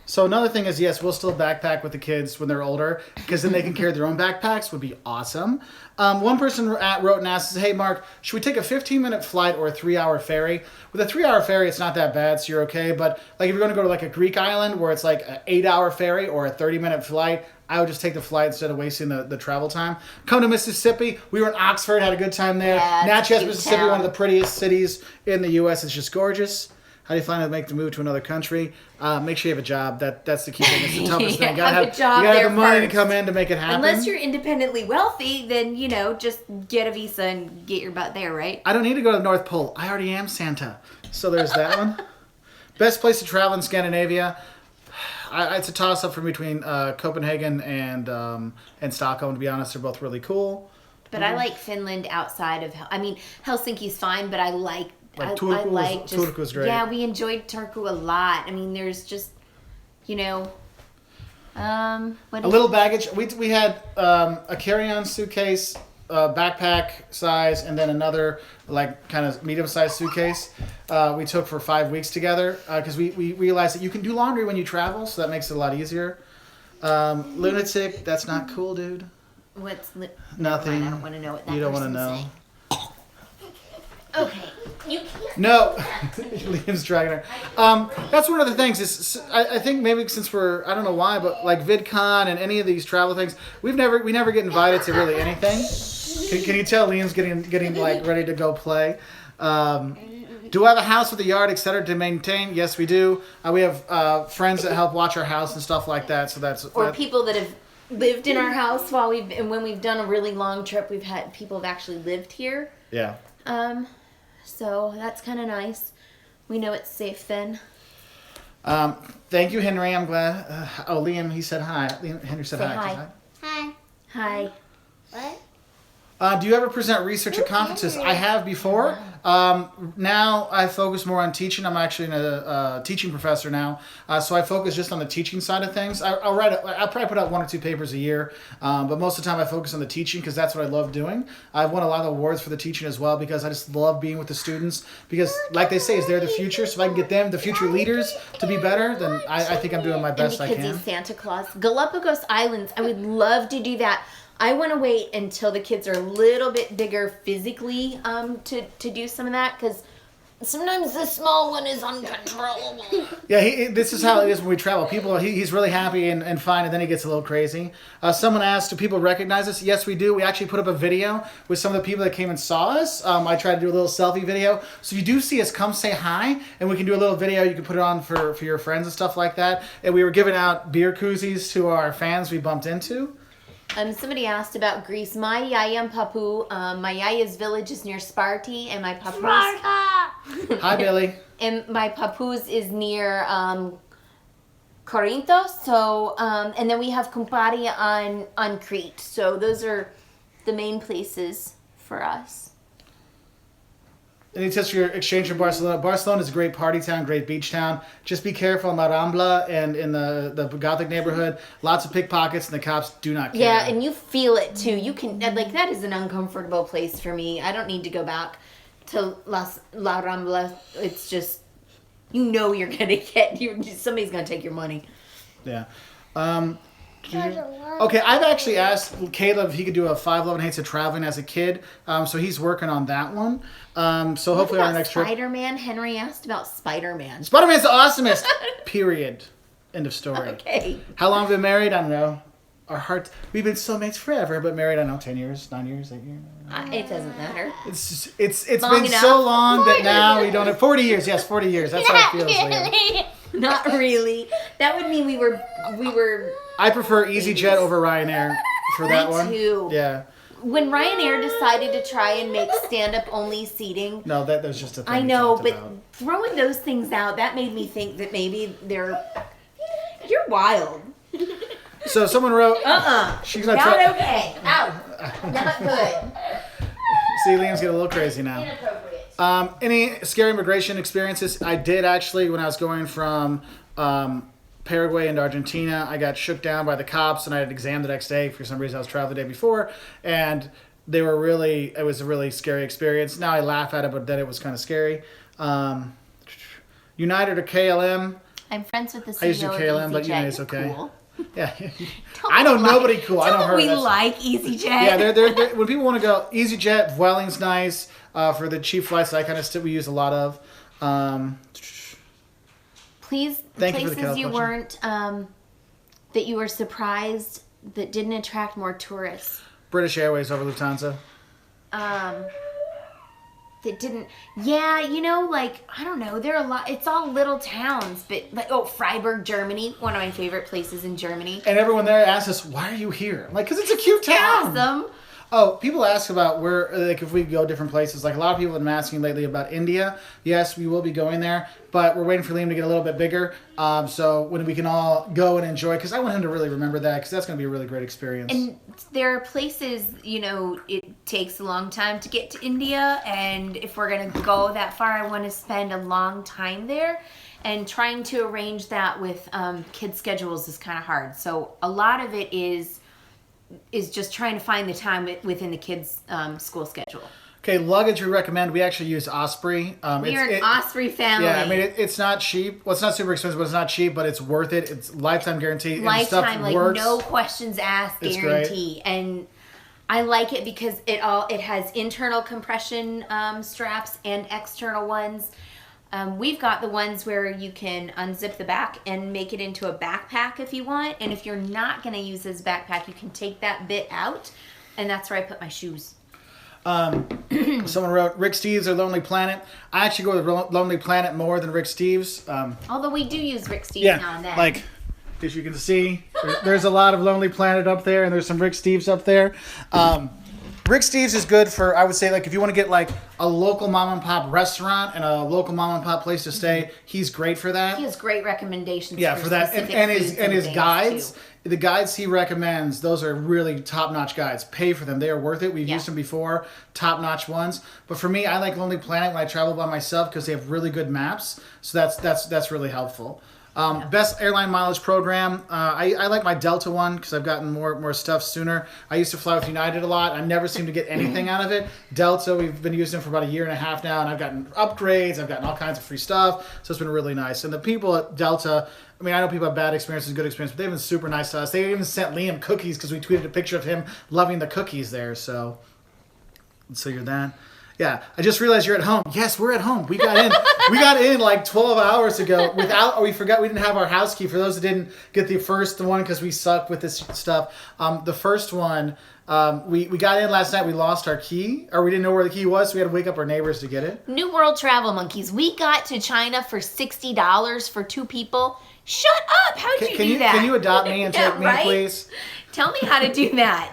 So another thing is, yes, we'll still backpack with the kids when they're older, because then they can carry their own backpacks. Would be awesome. One person wrote and asked, hey, Mark, should we take a 15-minute flight or a 3-hour ferry? With a 3-hour ferry, it's not that bad, so you're okay. But like if you're going to go to like a Greek island where it's like an 8-hour ferry or a 30-minute flight, I would just take the flight instead of wasting the travel time. Come to Mississippi. We were in Oxford, had a good time there. Yeah, Natchez, Mississippi, one of the prettiest cities in the U.S. It's just gorgeous. How do you find out to make the move to another country? Make sure you have a job. That's the key thing. It's the toughest thing. You gotta have the money to come in to make it happen. Unless you're independently wealthy, then just get a visa and get your butt there, right? I don't need to go to the North Pole. I already am Santa. So there's that one. Best place to travel in Scandinavia. It's a toss up for me between Copenhagen and Stockholm. To be honest, they're both really cool. But I like Finland outside of. Helsinki's fine, but I like. Turku was great. Yeah, we enjoyed Turku a lot. I mean, there's just, a little baggage. We had a carry-on suitcase, backpack size, and then another like kind of medium-sized suitcase. We took for 5 weeks together because we realized that you can do laundry when you travel, so that makes it a lot easier. Lunatic, that's not cool, dude. What's nothing? I don't want to know what that. You don't want to know. Saying. Okay, you can't. No, Liam's dragging her. That's one of the things is I think maybe since I don't know why, but like VidCon and any of these travel things, we never get invited to really anything. Can you tell Liam's getting like ready to go play? Do I have a house with a yard, etc. to maintain? Yes, we do. We have friends that help watch our house and stuff like that. So people that have lived in our house when we've done a really long trip. We've had people have actually lived here. Yeah. So that's kind of nice. We know it's safe then. Thank you, Henry. I'm glad. Liam, he said hi. Henry said hi. Hi. Hi. What? Do you ever present research at conferences? I have before. Now I focus more on teaching. I'm actually a teaching professor now, so I focus just on the teaching side of things. I'll probably put out 1 or 2 papers a year, but most of the time I focus on the teaching because that's what I love doing. I've won a lot of awards for the teaching as well because I just love being with the students because, like they say, they're the future. So if I can get them, the future leaders, to be better, then I think I'm doing my best I can. Because he's Santa Claus. Galapagos Islands, I would love to do that. I want to wait until the kids are a little bit bigger physically to do some of that because sometimes the small one is uncontrollable. Yeah, this is how it is when we travel. He's really happy and fine, and then he gets a little crazy. Someone asked, do people recognize us? Yes, we do. We actually put up a video with some of the people that came and saw us. I tried to do a little selfie video. So if you do see us, come say hi, and we can do a little video. You can put it on for your friends and stuff like that. And we were giving out beer koozies to our fans we bumped into. Somebody asked about Greece. My yaya and papu. My yaya's village is near Sparti, and my papu's... Hi, Billy. And my papu's is near Corinthos. So, and then we have Kumparia on Crete. So those are the main places for us. Any tips for your exchange in Barcelona? Barcelona is a great party town, great beach town. Just be careful in La Rambla and in the Gothic neighborhood. Lots of pickpockets, and the cops do not care. Yeah, and you feel it too. You can that is an uncomfortable place for me. I don't need to go back to La Rambla. It's just you're gonna get somebody's gonna take your money. Yeah. Okay, I've actually asked Caleb if he could do a 5 Love and Hates of Traveling as a kid, so he's working on that one. So hopefully our next trip. Spider-Man. Henry asked about Spider-Man. Spider-Man's the awesomest. Period. End of story. Okay. How long have we been married? I don't know. Our hearts, we've been soulmates forever, but married, I don't know, 10 years, 9 years, 8 years. It doesn't matter. It's Long been enough. so long that now we don't have 40 years. Yes, 40 years. That's how it feels. Liam. Not really. That would mean we were. I prefer EasyJet over Ryanair for that one. Me too. Yeah. When Ryanair decided to try and make stand-up only seating. No, that was just a thing. I know, we but talked about. throwing those things out, that made me think that maybe they're. You're wild. So someone wrote. She's gonna Not try. okay. Out. Not good. See, Liam's getting a little crazy now. Inappropriate. Any scary immigration experiences? I did actually when I was going from Paraguay into Argentina. I got shook down by the cops, and I had an exam the next day. For some reason, I was traveling the day before, and it was a really scary experience. Now I laugh at it, but then it was kind of scary. United or KLM? I'm friends with the CEO I used to do of KLM, but EasyJet. United's okay. Cool. Yeah. I know nobody cool. I know her. We That's- like EasyJet. Yeah, they're when people want to go, EasyJet, Vueling's nice for the cheap flights. That kind of stuff we use a lot of. Please, Thank you for the places you question. weren't that you were surprised that didn't attract more tourists. British Airways over Lufthansa. That didn't. Yeah, I don't know. There are a lot. It's all little towns, but Freiburg, Germany, one of my favorite places in Germany. And everyone there asks us, "Why are you here?" I'm like, because it's a cute town. Awesome. Oh, people ask about where, like, if we go different places. Like, a lot of people have been asking lately about India. Yes, we will be going there, but we're waiting for Liam to get a little bit bigger. So when we can all go and enjoy, because I want him to really remember that, because that's going to be a really great experience. And there are places, it takes a long time to get to India, and if we're going to go that far, I want to spend a long time there. And trying to arrange that with kids' schedules is kind of hard. So a lot of it is just trying to find the time within the kids' school schedule. Okay, luggage we recommend. We actually use Osprey. We're an Osprey family. Yeah, I mean, it's not cheap. Well, it's not super expensive, but it's not cheap, but it's worth it. It's lifetime guarantee. And Lifetime, stuff like works. no questions asked It's guarantee. And I like it because it has internal compression straps and external ones. We've got the ones where you can unzip the back and make it into a backpack if you want. And if you're not going to use this backpack, you can take that bit out. And that's where I put my shoes. Someone wrote, Rick Steves or Lonely Planet. I actually go with Lonely Planet more than Rick Steves. Although we do use Rick Steves now and then. Like, as you can see, there's a lot of Lonely Planet up there, and there's some Rick Steves up there. Rick Steves is good for, I would say, like, if you want to get, like, a local mom and pop restaurant and a local mom and pop place to stay, he's great for that. He has great recommendations. Yeah, for that. And his guides, too. the guides he recommends, those are really top-notch guides. Pay for them. They are worth it. We've used them before, top-notch ones. But for me, I like Lonely Planet when I travel by myself because they have really good maps. So that's really helpful. Best airline mileage program. I like my Delta one because I've gotten more stuff sooner. I used to fly with United a lot. I never seem to get anything out of it. Delta, we've been using them for about a year and a half now, and I've gotten upgrades. I've gotten all kinds of free stuff. So it's been really nice. And the people at Delta, I mean, I know people have bad experiences, good experiences, but they've been super nice to us. They even sent Liam cookies because we tweeted a picture of him loving the cookies there. So you're that. Yeah, I just realized you're at home. Yes, we're at home. We got in. We got in like 12 hours ago we forgot we didn't have our house key. For those that didn't get the first one because we suck with this stuff. The first one, we got in last night. We lost our key, or we didn't know where the key was, so we had to wake up our neighbors to get it. New World Travel Monkeys. We got to China for $60 for 2 people. Shut up! How'd you do that? Can you adopt me and take me, please? Tell me how to do that.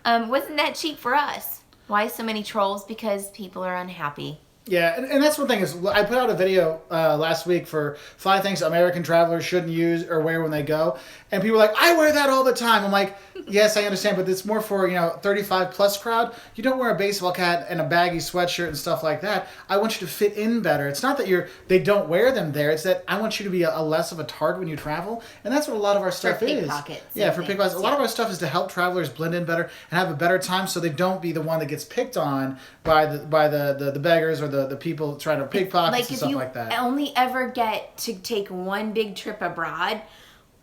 Wasn't that cheap for us? Why so many trolls? Because people are unhappy. Yeah, and that's one thing is I put out a video last week for 5 things American travelers shouldn't use or wear when they go, and people are like, I wear that all the time. I'm like, yes, I understand, but it's more for 35 plus crowd. You don't wear a baseball cap and a baggy sweatshirt and stuff like that. I want you to fit in better. It's not that they don't wear them there. It's that I want you to be a less of a target when you travel, and that's what a lot of our stuff is. Pickpockets. Yeah, for pickpockets. A lot of our stuff is to help travelers blend in better and have a better time, so they don't be the one that gets picked on by the beggars or the people trying to pickpockets and stuff like that. If you only ever get to take one big trip abroad,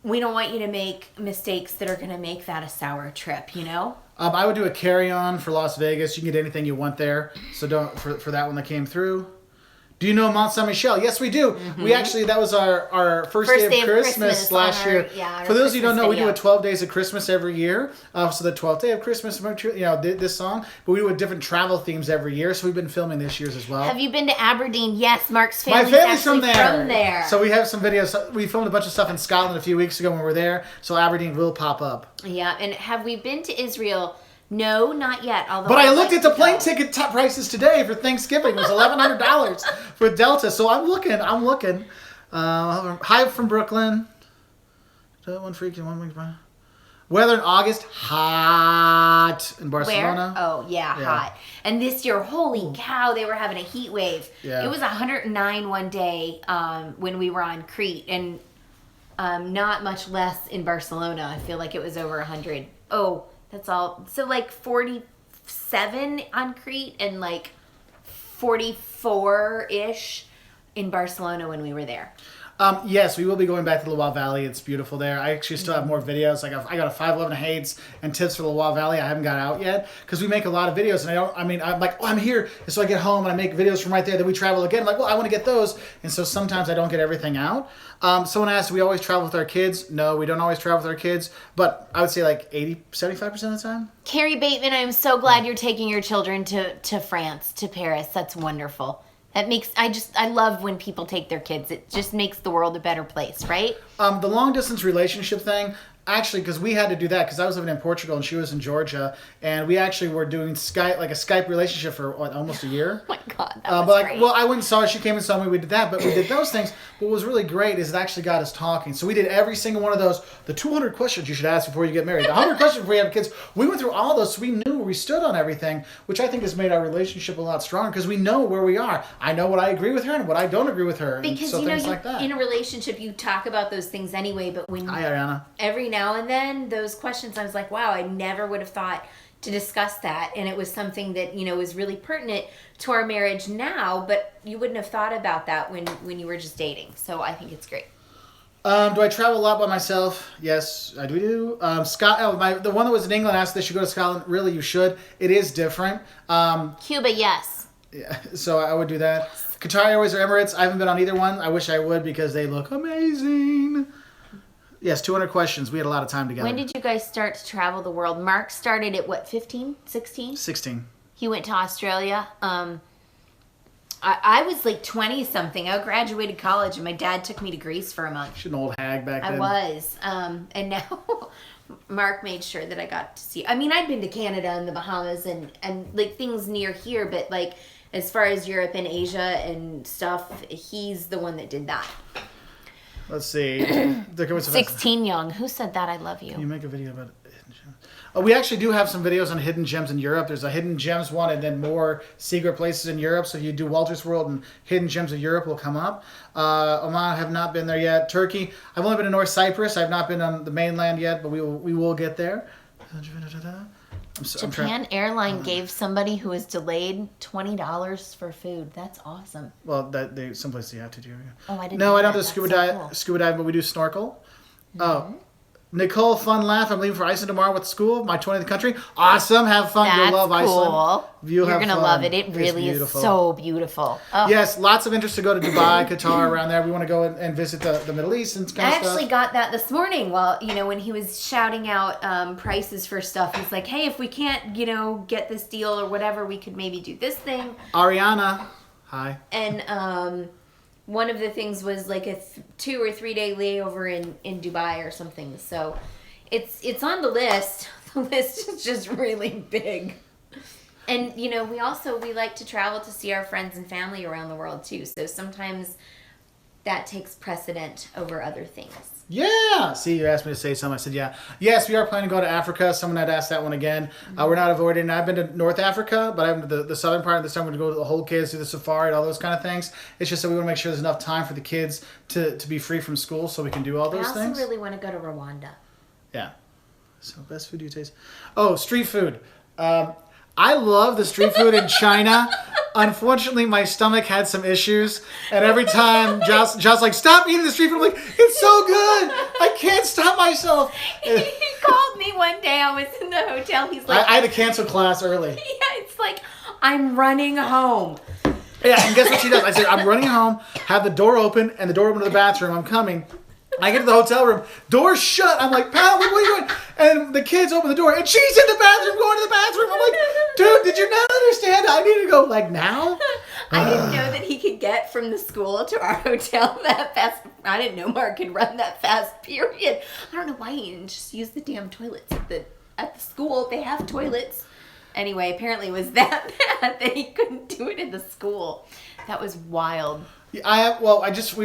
we don't want you to make mistakes that are going to make that a sour trip, I would do a carry-on for Las Vegas. You can get anything you want there. So don't for that one that came through. Do you know Mont Saint Michel? Yes, we do. We actually, that was our first day of Christmas last year. For those of you who don't know, we do a 12 days of Christmas every year. So the 12th day of Christmas, this song. But we do a different travel themes every year. So we've been filming this year's as well. Have you been to Aberdeen? Yes, Mark's My family's from there. So we have some videos. We filmed a bunch of stuff in Scotland a few weeks ago when we were there. So Aberdeen will pop up. Yeah, and have we been to Israel? No, not yet. Although but I looked at the plane ticket top prices today for Thanksgiving. It was $1,100 for Delta. So I'm looking. Hi from Brooklyn. Weather in August, hot in Barcelona. Where? Oh, yeah, hot. And this year, holy cow, they were having a heat wave. Yeah. It was 109 one day when we were on Crete, and not much less in Barcelona. I feel like it was over 100. Oh, that's all. So like 47 on Crete and like 44-ish in Barcelona when we were there. Yes, we will be going back to the Loire Valley. It's beautiful there. I actually still have more videos. I got a 511 Hades and tips for the Loire Valley. I haven't got out yet because we make a lot of videos, and I'm like, I'm here. And so I get home and I make videos from right there. Then we travel again. I'm like, well, I want to get those. And so sometimes I don't get everything out. Someone asked, do we always travel with our kids? No, we don't always travel with our kids, but I would say like 75% of the time. Carrie Bateman, I'm so glad you're taking your children to France, to Paris. That's wonderful. That makes, I love when people take their kids. It just makes the world a better place, right? The long distance relationship thing, actually, because we had to do that because I was living in Portugal and she was in Georgia, and we actually were doing Skype, like a Skype relationship for almost a year. Oh my God, that was great. Well, I went and saw her. She came and saw me. We did that, but we did those things. But what was really great is it actually got us talking. So we did every single one of those. The 200 questions you should ask before you get married. The 100 questions before you have kids. We went through all those, so we knew where we stood on everything, which I think has made our relationship a lot stronger because we know where we are. I know what I agree with her and what I don't agree with her. Because so things like that. In a relationship, you talk about those things anyway. But when Hi, Ariana. Every now and then, those questions, I was like, wow, I never would have thought to discuss that. And it was something that, is really pertinent to our marriage now, but you wouldn't have thought about that when you were just dating. So I think it's great. Do I travel a lot by myself? Yes, I do. The one that was in England asked if they should go to Scotland. Really, you should. It is different. Cuba, yes. Yeah, so I would do that. Qatar Airways or Emirates, I haven't been on either one. I wish I would because they look amazing. Yes, 200 questions. We had a lot of time together. When did you guys start to travel the world? Mark started at what, 15, 16? 16. He went to Australia. I was like 20-something. I graduated college, and my dad took me to Greece for a month. She's an old hag back then. I was. And now Mark made sure that I got to see... I mean, I'd been to Canada and the Bahamas and like things near here, but like as far as Europe and Asia and stuff, he's the one that did that. Let's see. 16 young. Who said that? I love you. Can you make a video about hidden gems? We actually do have some videos on hidden gems in Europe. There's a hidden gems one and then more secret places in Europe. So if you do Wolters World and hidden gems of Europe will come up. Oman, I have not been there yet. Turkey, I've only been to North Cyprus. I've not been on the mainland yet, but we will get there. Japan Airline gave somebody who was delayed $20 for food. That's awesome. Well, someplace you have to do. Oh, I didn't. No, know I don't that. do scuba That's scuba dive, but we do snorkel. Mm-hmm. Oh, Nicole, fun laugh. I'm leaving for Iceland tomorrow with school. My 20th country. Awesome. Have fun. You'll love Iceland. You're going to love it. It really is so beautiful. Oh. Yes, lots of interest to go to Dubai, Qatar, around there. We want to go and visit the Middle East and kind of stuff. I actually got that this morning. Well, when he was shouting out prices for stuff, he's like, hey, if we can't, get this deal or whatever, we could maybe do this thing. Ariana. Hi. And one of the things was like a 2 or 3 day layover in Dubai or something. So it's on the list. The list is just really big. And, we like to travel to see our friends and family around the world too. So sometimes that takes precedent over other things. Yeah. See, you asked me to say something. I said, yeah. Yes, we are planning to go to Africa. Someone had asked that one again. We're not avoiding. I've been to North Africa, but I've been to the southern part. This time we're going to go to the whole kids, do the safari, and all those kind of things. It's just that we want to make sure there's enough time for the kids to be free from school so we can do all those things. I also really want to go to Rwanda. Yeah. So best food you taste. Oh, street food. I love the street food in China. Unfortunately, my stomach had some issues, and every time Josh like, stop eating the street food. I'm like, it's so good. I can't stop myself. He called me one day. I was in the hotel. He's like, I had to cancel class early. Yeah, it's like, I'm running home. Yeah, and guess what she does? I said, I'm running home, have the door open, and the door open to the bathroom. I'm coming. I get to the hotel room, door's shut. I'm like, pal, what are you doing? And the kids open the door, and she's in the bathroom, going to the bathroom. I'm like, dude, did you not understand? I need to go, like, now? I didn't know that he could get from the school to our hotel that fast. I didn't know Mark could run that fast, period. I don't know why he didn't just use the damn toilets at the school. They have toilets. Anyway, apparently it was that bad that he couldn't do it in the school. That was wild. We were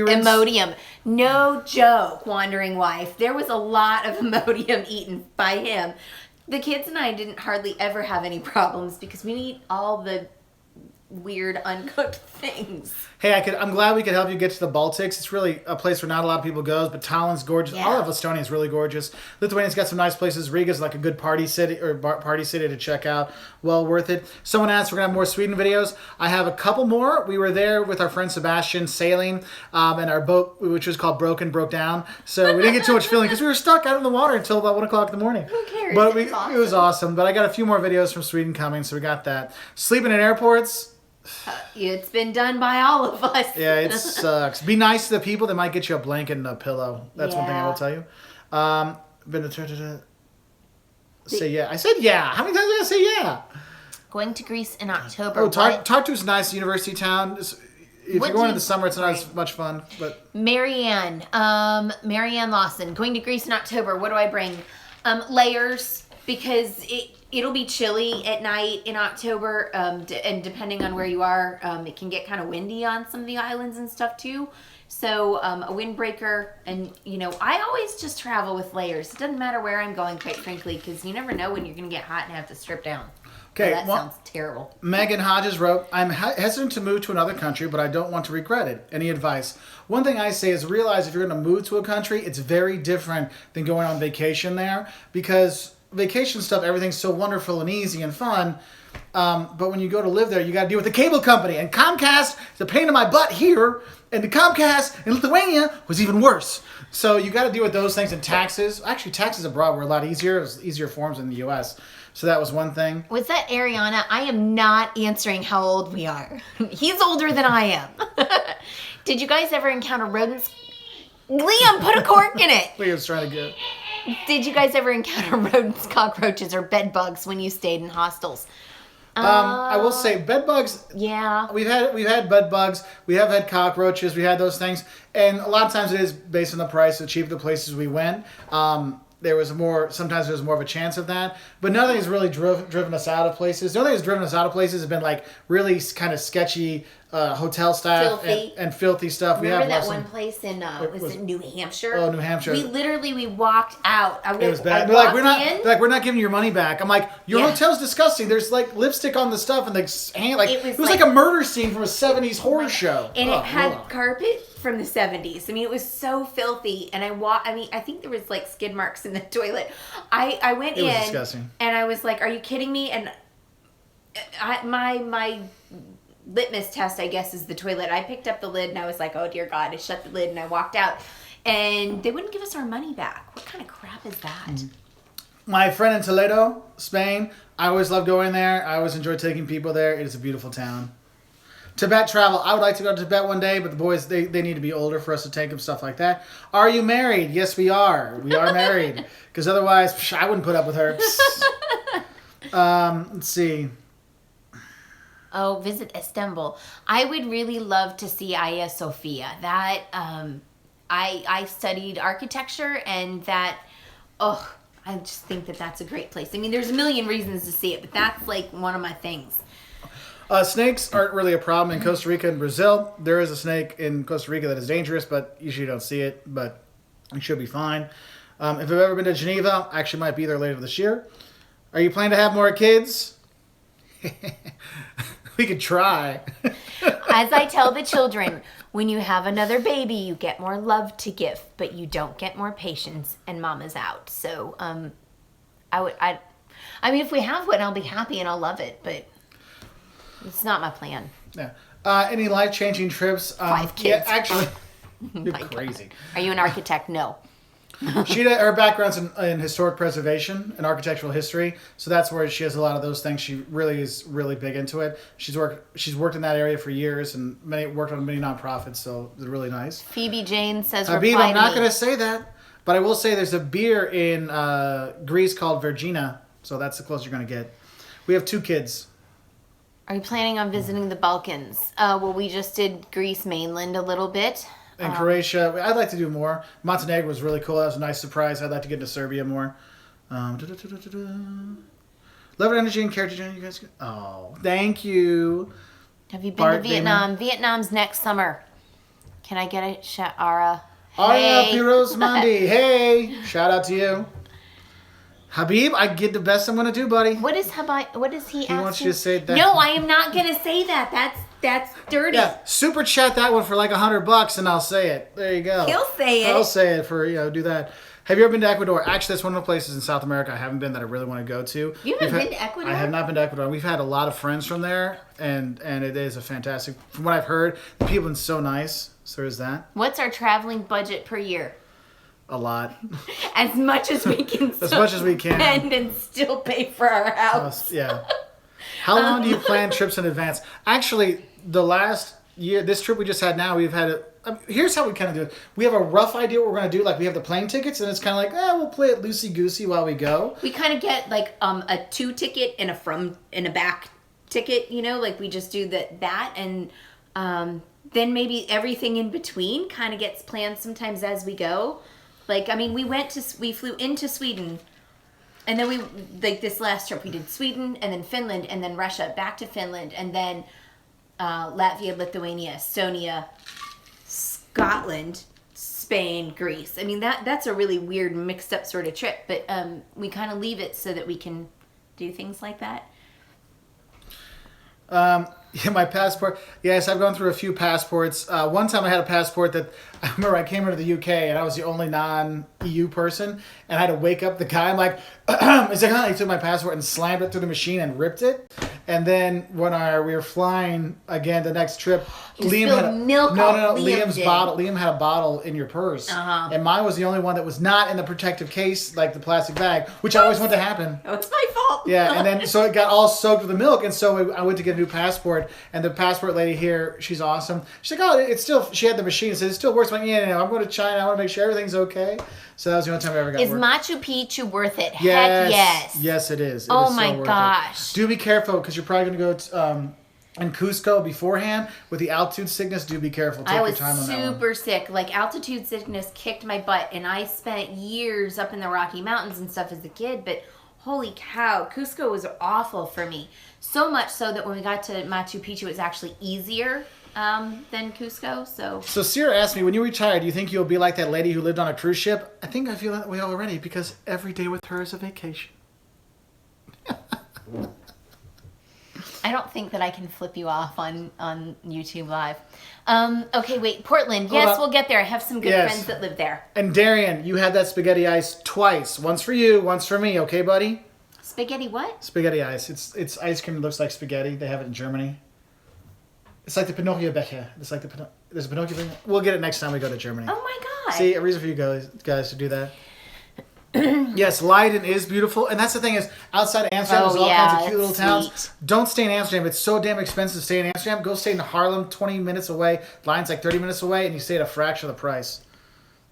Imodium. No joke, wandering wife. There was a lot of Imodium eaten by him. The kids and I didn't hardly ever have any problems because we eat all the weird uncooked things. Hey, I'm glad we could help you get to the Baltics. It's really a place where not a lot of people goes, but Tallinn's gorgeous. Yeah. All of Estonia is really gorgeous. Lithuania's got some nice places. Riga's like a good party city to check out. Well worth it. Someone asked, we're gonna have more Sweden videos. I have a couple more. We were there with our friend Sebastian sailing, and our boat, which was called broke down. So we didn't get too much feeling because we were stuck out in the water until about 1 o'clock in the morning. Who cares? But Awesome. it was awesome. But I got a few more videos from Sweden coming, so we got that. Sleeping in airports. It's been done by all of us. Yeah, it sucks. Be nice to the people. They might get you a blanket and a pillow. That's one thing I will tell you. Say yeah. I said yeah. How many times did I say yeah? Going to Greece in October. Oh, Tartu is a nice university town. If you're going in the summer, it's not as much fun. But Marianne Lawson. Going to Greece in October. What do I bring? Layers, because it'll be chilly at night in October, and depending on where you are, it can get kind of windy on some of the islands and stuff too. So a windbreaker, and I always just travel with layers. It doesn't matter where I'm going, quite frankly, because you never know when you're going to get hot and have to strip down. okay, That sounds terrible. Megan Hodges wrote, I'm hesitant to move to another country, but I don't want to regret it. Any advice? One thing I say is realize if you're going to move to a country, it's very different than going on vacation there, because vacation stuff, everything's so wonderful and easy and fun. But when you go to live there, you got to deal with the cable company. And Comcast is a pain in my butt here. And the Comcast in Lithuania was even worse. So you got to deal with those things and taxes. Actually, taxes abroad were a lot easier. It was easier forms in the U.S. So that was one thing. Was that Ariana? I am not answering how old we are. He's older than I am. Did you guys ever encounter rodents? Liam, put a cork in it. Leah's trying to get... Did you guys ever encounter rodents, cockroaches, or bed bugs when you stayed in hostels? I will say bed bugs. Yeah. We've had bed bugs. We have had cockroaches. We had those things, and a lot of times it is based on the price. The cheaper the places we went, sometimes there's more of a chance of that. But nothing has really driven us out of places. The only thing that's driven us out of places has been like really kind of sketchy hotel staff and filthy stuff. Remember that one place in was it New Hampshire? Oh, New Hampshire. We walked out. It was bad. They're like, we're not giving you your money back. I'm like, your hotel's disgusting. There's like lipstick on the stuff and it was like a murder scene from a 70s horror show. And it had carpet from the 70s. I mean, it was so filthy. And I think there was like skid marks in the toilet. I went in. It was disgusting. And I was like, are you kidding me? And my litmus test, I guess, is the toilet. I picked up the lid and I was like, oh dear God. I shut the lid and I walked out. And they wouldn't give us our money back. What kind of crap is that? My friend in Toledo, Spain, I always love going there. I always enjoy taking people there. It is a beautiful town. Tibet travel. I would like to go to Tibet one day, but the boys, they need to be older for us to take them, stuff like that. Are you married? Yes, we are. We are married. Because otherwise, I wouldn't put up with her. Let's see. Oh, visit Istanbul. I would really love to see Hagia Sophia. That, I studied architecture, and that, I just think that's a great place. I mean, there's a million reasons to see it, but that's like one of my things. Snakes aren't really a problem in Costa Rica and Brazil. There is a snake in Costa Rica that is dangerous, but usually you don't see it, but it should be fine. If I've ever been to Geneva, I actually might be there later this year. Are you planning to have more kids? We could try. As I tell the children, when you have another baby, you get more love to give, but you don't get more patience, and mama's out. So, I mean, if we have one, I'll be happy and I'll love it, but it's not my plan. Yeah. Any life-changing trips? 5 kids. Yeah, actually, you're crazy. God. Are you an architect? No. Her background's in historic preservation and architectural history, so that's where she has a lot of those things. She really is really big into it. She's worked in that area for years and worked on many nonprofits, so it's really nice. Phoebe Jane says, Habib, I'm not going to say that, but I will say there's a beer in Greece called Vergina, so that's the closest you're going to get. We have 2 kids. Are you planning on visiting the Balkans? Well, we just did Greece mainland a little bit. And Croatia, I'd like to do more. Montenegro was really cool. That was a nice surprise. I'd like to get into Serbia more. Love and energy and character. You guys. Oh, thank you. Have you been to Vietnam? Vietnam's next summer. Can I get a shout, Ara? Ara Piros Mandi. Hey, shout out to you. Habib, I get the best I'm going to do, buddy. What is he asking? He wants you to say that. No, I am not going to say that. That's dirty. Yeah, super chat that one for like $100 and I'll say it. There you go. He'll say it. I'll say it for, do that. Have you ever been to Ecuador? Actually, that's one of the places in South America I haven't been that I really want to go to. You haven't been to Ecuador? I have not been to Ecuador. We've had a lot of friends from there, and it is a fantastic, from what I've heard, the people are so nice. So there's that. What's our traveling budget per year? A lot. As much as we can spend and still pay for our house. Yeah. How long do you plan trips in advance? Actually, the last year, this trip we just had now, we've had here's how we kind of do it. We have a rough idea what we're going to do. Like, we have the plane tickets, and it's kind of like, we'll play it loosey-goosey while we go. We kind of get, like, a 2 ticket and a back ticket, like, we just do that, and then maybe everything in between kind of gets planned sometimes as we go. Like, I mean, we flew into Sweden, and then this last trip, we did Sweden, and then Finland, and then Russia, back to Finland, and then Latvia, Lithuania, Estonia, Scotland, Spain, Greece. I mean, that's a really weird, mixed up sort of trip, but we kind of leave it so that we can do things like that. Yeah, my passport. Yes, I've gone through a few passports. One time I had a passport that I remember I came into the UK and I was the only non-EU person, and I had to wake up the guy. I'm like, he's like, he took my passport and slammed it through the machine and ripped it. And then when we were flying again the next trip, Liam had Liam's bottle. Liam had a bottle in your purse, and mine was the only one that was not in the protective case, like the plastic bag, which I always want to happen. Oh, it's my fault. Yeah, and then so it got all soaked with the milk, and so I went to get a new passport, and the passport lady here, she's awesome. She's like, it's still. She had the machine, and said it still works. I'm like, yeah, I'm going to China. I want to make sure everything's okay. So that was the only time I ever got. Is Machu Picchu worth it? Yes. Heck yes. Yes, it is. Oh my gosh. Do be careful because you're probably going to go in Cusco beforehand with the altitude sickness. Do be careful. Take your time on that one. I was super sick. Like, altitude sickness kicked my butt, and I spent years up in the Rocky Mountains and stuff as a kid, but holy cow, Cusco was awful for me. So much so that when we got to Machu Picchu, it was actually easier than Cusco. So Sierra asked me, when you retire, do you think you'll be like that lady who lived on a cruise ship? I think I feel that way already because every day with her is a vacation. I don't think that I can flip you off on YouTube Live. Okay, wait, Portland. Yes, we'll get there. I have some good friends that live there. And Darian, you had that spaghetti ice twice. Once for you, once for me. Okay, buddy? Spaghetti what? Spaghetti ice. It's ice cream that looks like spaghetti. They have it in Germany. It's like the Pinocchio Becher. It's like there's a Pinocchio Becher. We'll get it next time we go to Germany. Oh my god. See, a reason for you guys to do that. Yes, Leiden is beautiful. And that's the thing is, outside of Amsterdam, there's all kinds of cute little towns. Don't stay in Amsterdam. It's so damn expensive to stay in Amsterdam. Go stay in Haarlem, 20 minutes away. Leiden's like 30 minutes away, and you stay at a fraction of the price.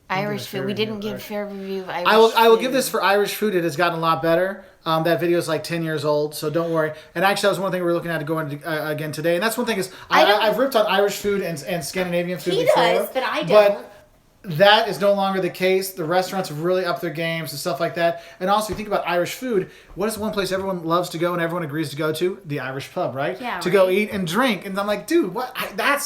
Irish food. We didn't give fair review of Irish food. I will food. give this for Irish food. It has gotten a lot better. That video is like 10 years old, so don't worry. And actually, that was one thing we were looking at to go into again today. And that's one thing is, I've ripped on Irish food and Scandinavian food before. He does, but I don't. But that is no longer the case. The restaurants have really upped their games and stuff like that. And also, you think about Irish food. What is one place everyone loves to go and everyone agrees to go to? The Irish pub, right? Yeah, to go eat and drink. And I'm like, dude, what?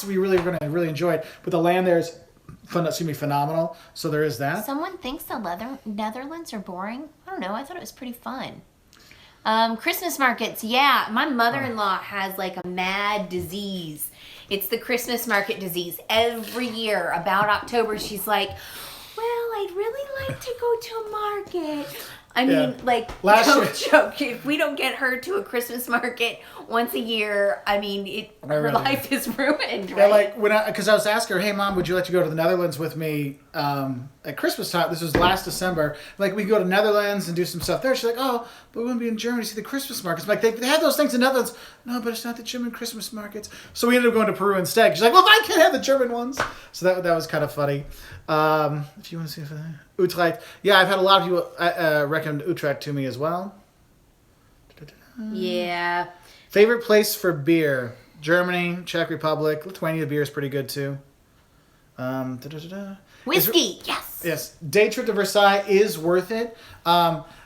We really are going to really enjoy it. But the land there is phenomenal. So there is that. Someone thinks the Netherlands are boring. I don't know. I thought it was pretty fun. Christmas markets. Yeah, my mother-in-law has like a mad disease. It's the Christmas market disease. Every year, about October, she's like, well, I'd really like to go to a market. I mean, like, joke. If we don't get her to a Christmas market once a year, I mean, her life is ruined, right? Yeah, like, because I was asking her, hey, Mom, would you like to go to the Netherlands with me at Christmas time, this was last December, like we go to Netherlands and do some stuff there. She's like, oh, but we want to be in Germany to see the Christmas markets. I'm like, they have those things in Netherlands. No, but it's not the German Christmas markets. So we ended up going to Peru instead. She's like, well, I can't have the German ones. So that was kind of funny. If you want to see Utrecht. Yeah, I've had a lot of people recommend Utrecht to me as well. Yeah. Favorite place for beer? Germany, Czech Republic, Lithuania beer is pretty good too. Whiskey, yes. Yes. Day trip to Versailles is worth it.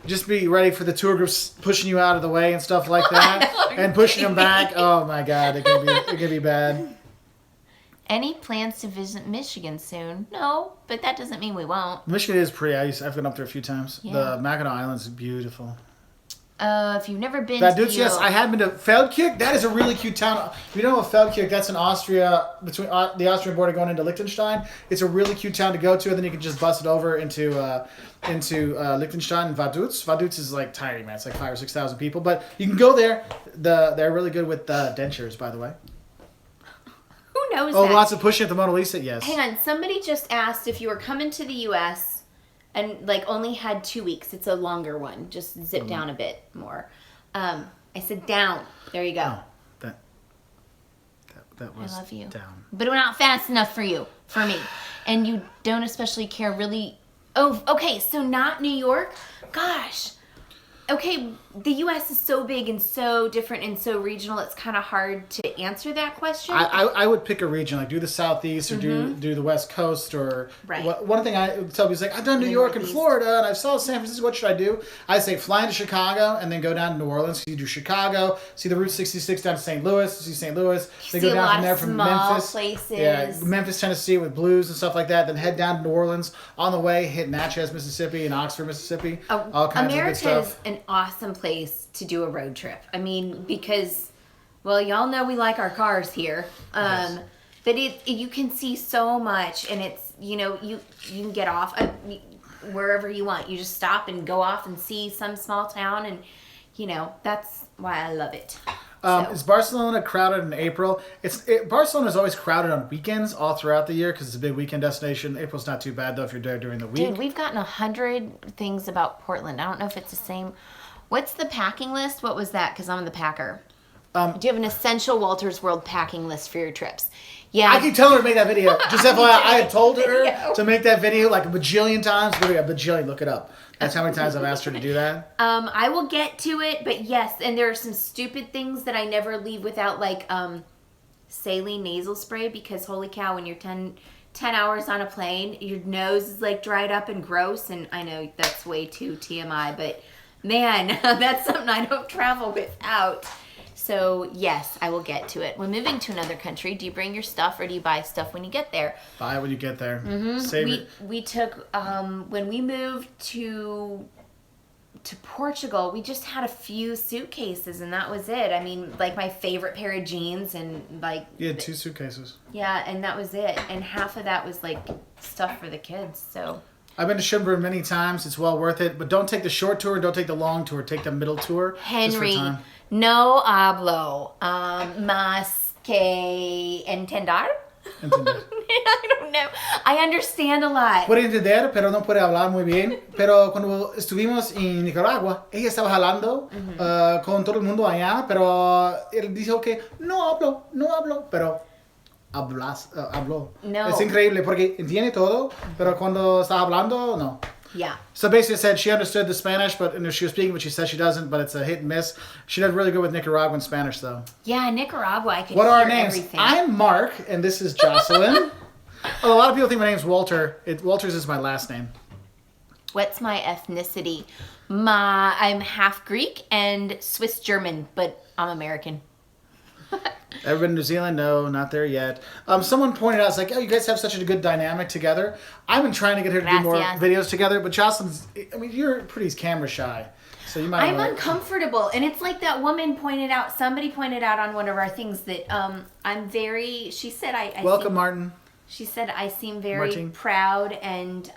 Just be ready for the tour groups pushing you out of the way and stuff like that. And pushing them back. Oh my God, it can be bad. Any plans to visit Michigan soon? No, but that doesn't mean we won't. Michigan is pretty. I've been up there a few times. Yeah. The Mackinac Islands is beautiful. If you've never been to yes, I have been to Feldkirch. That is a really cute town. If you don't know Feldkirch, that's in Austria, between the Austrian border going into Liechtenstein. It's a really cute town to go to, and then you can just bus it over into Liechtenstein and Vaduz. Vaduz is like tiny, man. It's like 5,000 or 6,000 people, but you can go there. They're really good with dentures, by the way. Who knows that? that? Lots of pushing at the Mona Lisa, yes. Hang on, somebody just asked if you were coming to the U.S., and like only had 2 weeks. It's a longer one. Just zip down a bit more. I said down. There you go. Oh, that was I love you. Down. But we're not fast enough for me. And you don't especially care really. Oh, okay. So not New York? Gosh. Okay, the U.S. is so big and so different and so regional, it's kind of hard to answer that question. I would pick a region, like do the Southeast or do the West Coast. Or one thing I would tell people is like, I've done New York and Florida and I saw San Francisco, what should I do? I say fly into Chicago and then go down to New Orleans. So you do Chicago, see the Route 66 down to St. Louis, see St. Louis. Then go down from there from Memphis. Places. Yeah, Memphis, Tennessee with blues and stuff like that. Then head down to New Orleans. On the way, hit Natchez, Mississippi and Oxford, Mississippi. All kinds of good stuff. America is an awesome place to do a road trip. I mean, because, well, y'all know we like our cars here. Yes. But you can see so much, and it's, you can get off wherever you want. You just stop and go off and see some small town, and, that's why I love it. Is Barcelona crowded in April? Barcelona is always crowded on weekends all throughout the year because it's a big weekend destination. April's not too bad, though, if you're there during the week. Dude, we've gotten 100 things about Portland. I don't know if it's the same. What's the packing list? What was that? Because I'm the packer. Do you have an essential Wolters World packing list for your trips? Yeah. I keep telling her to make that video. Just FYI, I had told her to make that video like a bajillion times. Literally a bajillion. Look it up. That's how many times I've asked her to do that. I will get to it, but yes, and there are some stupid things that I never leave without, like saline nasal spray, because holy cow, when you're 10 hours on a plane, your nose is like dried up and gross, and I know that's way too TMI, but man, that's something I don't travel without. So yes, I will get to it. When moving to another country, do you bring your stuff or do you buy stuff when you get there? Buy when you get there. Mm-hmm. Save it. We took when we moved to Portugal, we just had a few suitcases and that was it. I mean, like my favorite pair of jeans and like you had 2 suitcases. Yeah, and that was it. And half of that was like stuff for the kids. So I've been to Schönbrunn many times. It's well worth it. But don't take the short tour. Don't take the long tour. Take the middle tour. Henry, no hablo más que entender. I don't know. I understand a lot. Puede entender, pero no puede hablar muy bien. Pero cuando estuvimos en Nicaragua, ella estaba jalando con todo el mundo allá. Pero él dijo que no hablo. Pero habló. No. Es increíble porque entiende todo, pero cuando está hablando, no. Yeah. So basically, it said she understood the Spanish, but she was speaking, but she says she doesn't. But it's a hit and miss. She did really good with Nicaraguan Spanish, though. Yeah, Nicaragua. I could. What are our hear names? everything. I'm Mark, and this is Jocelyn. A lot of people think my name's Walter. Walters is my last name. What's my ethnicity? I'm half Greek and Swiss German, but I'm American. Ever been to New Zealand? No, not there yet. Someone pointed out, it's like, oh, you guys have such a good dynamic together. I've been trying to get her to do more videos together, but Jocelyn's, I mean, you're pretty camera shy. So you might I'm uncomfortable. And it's like that woman pointed out, somebody pointed out on one of our things that I'm very, she said I welcome, Martin. She said I seem very proud and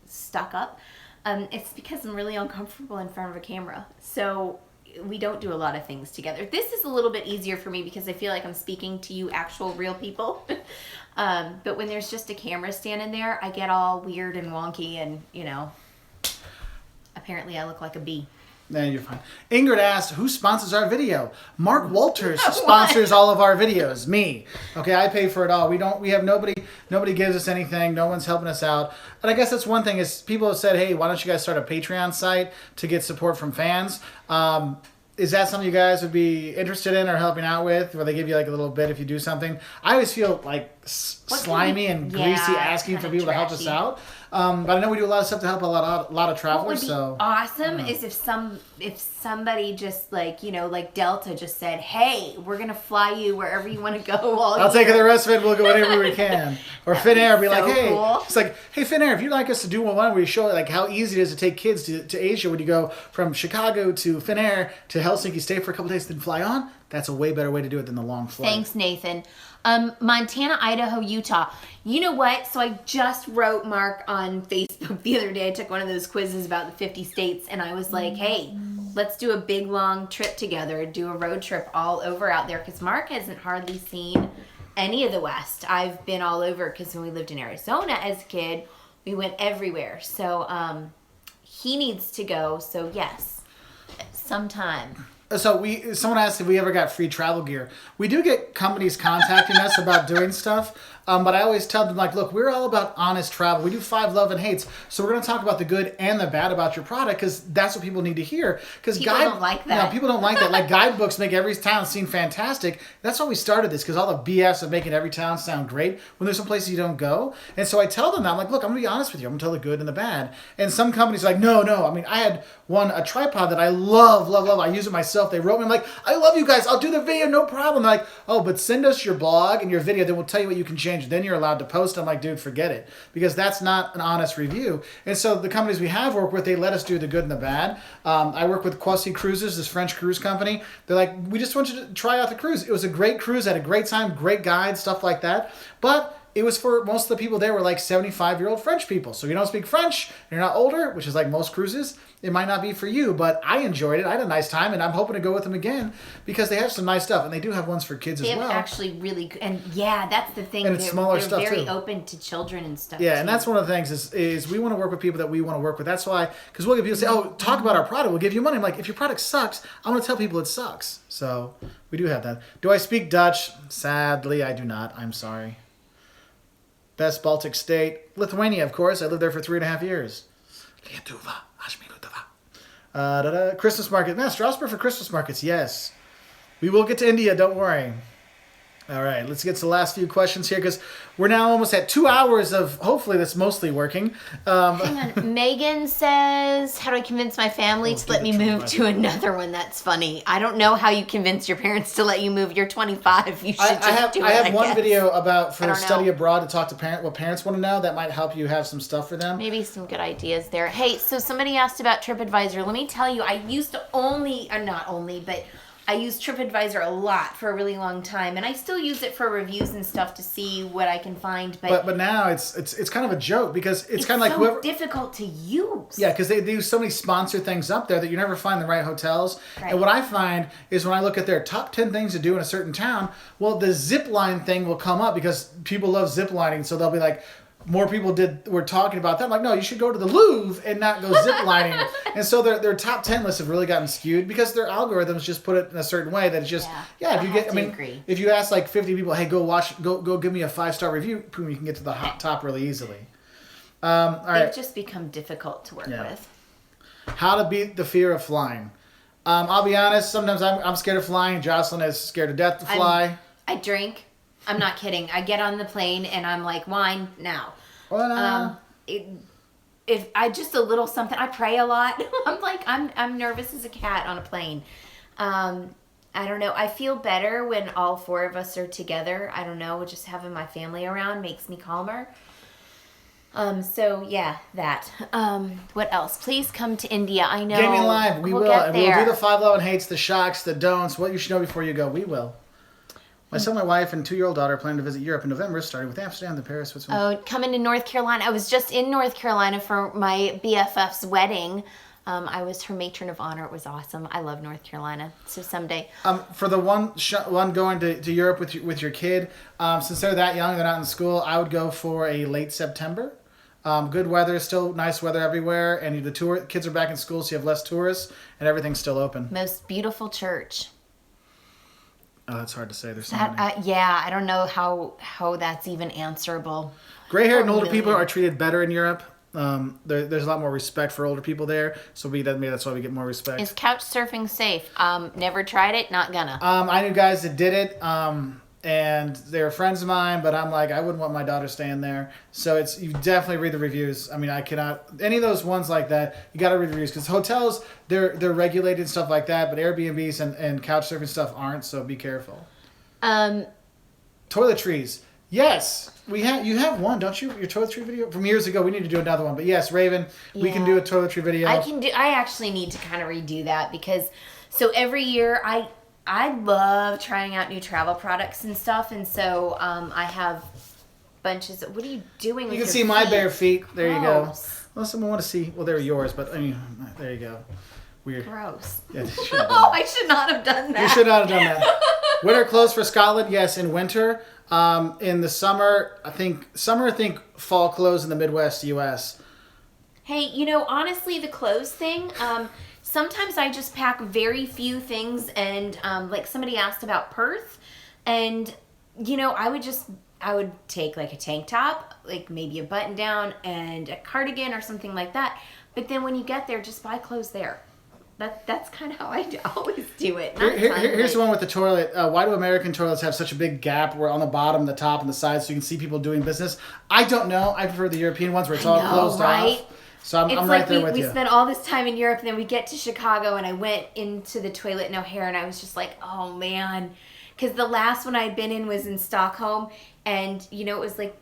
stuck up. It's because I'm really uncomfortable in front of a camera. So we don't do a lot of things together. This is a little bit easier for me because I feel like I'm speaking to you actual real people. But when there's just a camera standing there, I get all weird and wonky and, apparently I look like a bee. No, you're fine. Ingrid asked, who sponsors our video? Mark Wolters sponsors all of our videos. Me. Okay, I pay for it all. We have nobody gives us anything. No one's helping us out. And I guess that's one thing is people have said, hey, why don't you guys start a Patreon site to get support from fans? Is that something you guys would be interested in or helping out with, where they give you like a little bit if you do something? I always feel like slimy and greasy asking for people to help us out. But I know we do a lot of stuff to help a lot of travelers. What would be awesome is if somebody just like Delta just said, hey, we're gonna fly you wherever you want to go. I'll take the rest of it. We'll go whenever we can. Or Finnair, be so like, hey, cool. It's like, hey Finnair, if you'd like us to do one where we show like how easy it is to take kids to Asia when you go from Chicago to Finnair to Helsinki, stay for a couple days, then fly on. That's a way better way to do it than the long flight. Thanks, Nathan. Montana, Idaho, Utah. You know what? So I just wrote Mark on Facebook the other day. I took one of those quizzes about the 50 states, and I was like, hey, let's do a big, long trip together, do a road trip all over out there, because Mark hasn't hardly seen any of the West. I've been all over, because when we lived in Arizona as a kid, we went everywhere. So he needs to go, so yes, sometime. So someone asked if we ever got free travel gear. We do get companies contacting us about doing stuff, but I always tell them, like, look, we're all about honest travel. We do 5 love and hates, so we're going to talk about the good and the bad about your product, because that's what people need to hear. Because people don't like that. No, people don't like that. Like, guidebooks make every town seem fantastic. That's why we started this, because all the BS of making every town sound great when there's some places you don't go. And so I tell them that, I'm like, look, I'm going to be honest with you. I'm going to tell the good and the bad. And some companies are like, no. I mean, I had a tripod that I love. I use it myself. They wrote me, I'm like, I love you guys. I'll do the video, no problem. They're like, oh, but send us your blog and your video. Then we'll tell you what you can change. Then you're allowed to post. I'm like, dude, forget it. Because that's not an honest review. And so the companies we have worked with, they let us do the good and the bad. I work with Quasi Cruises, this French cruise company. They're like, we just want you to try out the cruise. It was a great cruise. I had a great time, great guide, stuff like that. But it was for most of the people there were like 75-year-old French people. So if you don't speak French, you're not older, which is like most cruises, it might not be for you. But I enjoyed it. I had a nice time, and I'm hoping to go with them again because they have some nice stuff. And they do have ones for kids as well. They have actually really good. And yeah, that's the thing. And it's smaller stuff, they're very too. open to children and stuff, Yeah, too. and that's one of the things is we want to work with people that we want to work with. That's why, because we'll get people say, oh, talk about our product. We'll give you money. I'm like, if your product sucks, I want to tell people it sucks. So we do have that. Do I speak Dutch? Sadly, I do not. I'm sorry. Best Baltic state? Lithuania, of course. I lived there for 3.5 years. Christmas market. Man, Strasbourg for Christmas markets. Yes. We will get to India. Don't worry. All right, let's get to the last few questions here because we're now almost at 2 hours of, hopefully that's mostly working. Hang on. Megan says, how do I convince my family to let me move to another one? That's funny. I don't know how you convince your parents to let you move. You're 25. You should do it, I have one guess. video about for study abroad to talk to what parents want to know. That might help you have some stuff for them. Maybe some good ideas there. Hey, so somebody asked about TripAdvisor. Let me tell you, I used to I used TripAdvisor a lot for a really long time, and I still use it for reviews and stuff to see what I can find. But now it's kind of a joke because it's kind of like whoever difficult to use. Yeah, because they do so many sponsored things up there that you never find the right hotels. Right. And what I find is when I look at their top 10 things to do in a certain town, well, the zip line thing will come up because people love zip lining, so they'll be like, more people were talking about that. I'm like, no, you should go to the Louvre and not go zip lining. And so their top 10 lists have really gotten skewed because their algorithms just put it in a certain way that it's just if you get if you ask like 50 people, hey, go give me a 5-star review, boom, you can get to the top really easily. All right. They've just become difficult to work with. How to beat the fear of flying. I'll be honest, sometimes I'm scared of flying. Jocelyn is scared to death to fly. I drink. I'm not kidding. I get on the plane and I'm like, wine now. If I just a little something, I pray a lot. I'm nervous as a cat on a plane. I don't know. I feel better when all 4 of us are together. I don't know. Just having my family around makes me calmer. So yeah, that. What else? Please come to India. I know. Gaming Live. We will. Get there. We'll do the 5 love and hates, the shocks, the don'ts, what you should know before you go. We will. Myself, my wife, and 2-year-old daughter plan to visit Europe in November, starting with Amsterdam, then Paris, Switzerland. Oh, coming to North Carolina. I was just in North Carolina for my BFF's wedding. I was her matron of honor. It was awesome. I love North Carolina. So someday. For the one going to Europe with your kid, since they're that young, they're not in school, I would go for a late September. Good weather, still nice weather everywhere, and the kids are back in school, so you have less tourists, and everything's still open. Most beautiful church. Oh, that's hard to say. There's so many. Yeah, I don't know how that's even answerable. Gray-haired and older people are treated better in Europe. There's a lot more respect for older people there, so maybe that's why we get more respect. Is couch surfing safe? Never tried it, not gonna. I knew guys that did it, and they were friends of mine, but I'm like, I wouldn't want my daughter staying there. So you definitely read the reviews. I mean, I cannot, any of those ones like that, you got to read the reviews, because hotels, they're regulated and stuff like that, but Airbnbs and couch surfing stuff aren't, so be careful. Toiletries. Yes, you have one, don't you? Your toiletry video from years ago. We need to do another one, but yes, Raven, we can do a toiletry video. I actually need to kind of redo that, because so every year I love trying out new travel products and stuff, and so I have bunches of, what are you doing with your feet? You can see my bare feet. There you go. Well, someone want to see, well, they're yours, but I mean, there you go. Weird. Gross. Yeah, I should not have done that. You should not have done that. Winter clothes for Scotland, yes, in winter. In the summer, I think fall clothes in the Midwest U.S. Hey, honestly, the clothes thing, sometimes I just pack very few things, and like somebody asked about Perth, and I would take like a tank top, like maybe a button down and a cardigan or something like that. But then when you get there, just buy clothes there. That's kind of how I always do it. Here's the one with the toilet. Why do American toilets have such a big gap where on the bottom, the top, and the sides, so you can see people doing business? I don't know. I prefer the European ones where it's all closed off. So I'm right there with you. We spent all this time in Europe, and then we get to Chicago, and I went into the toilet in O'Hare, and I was just like, oh, man. Because the last one I'd been in was in Stockholm, and, it was like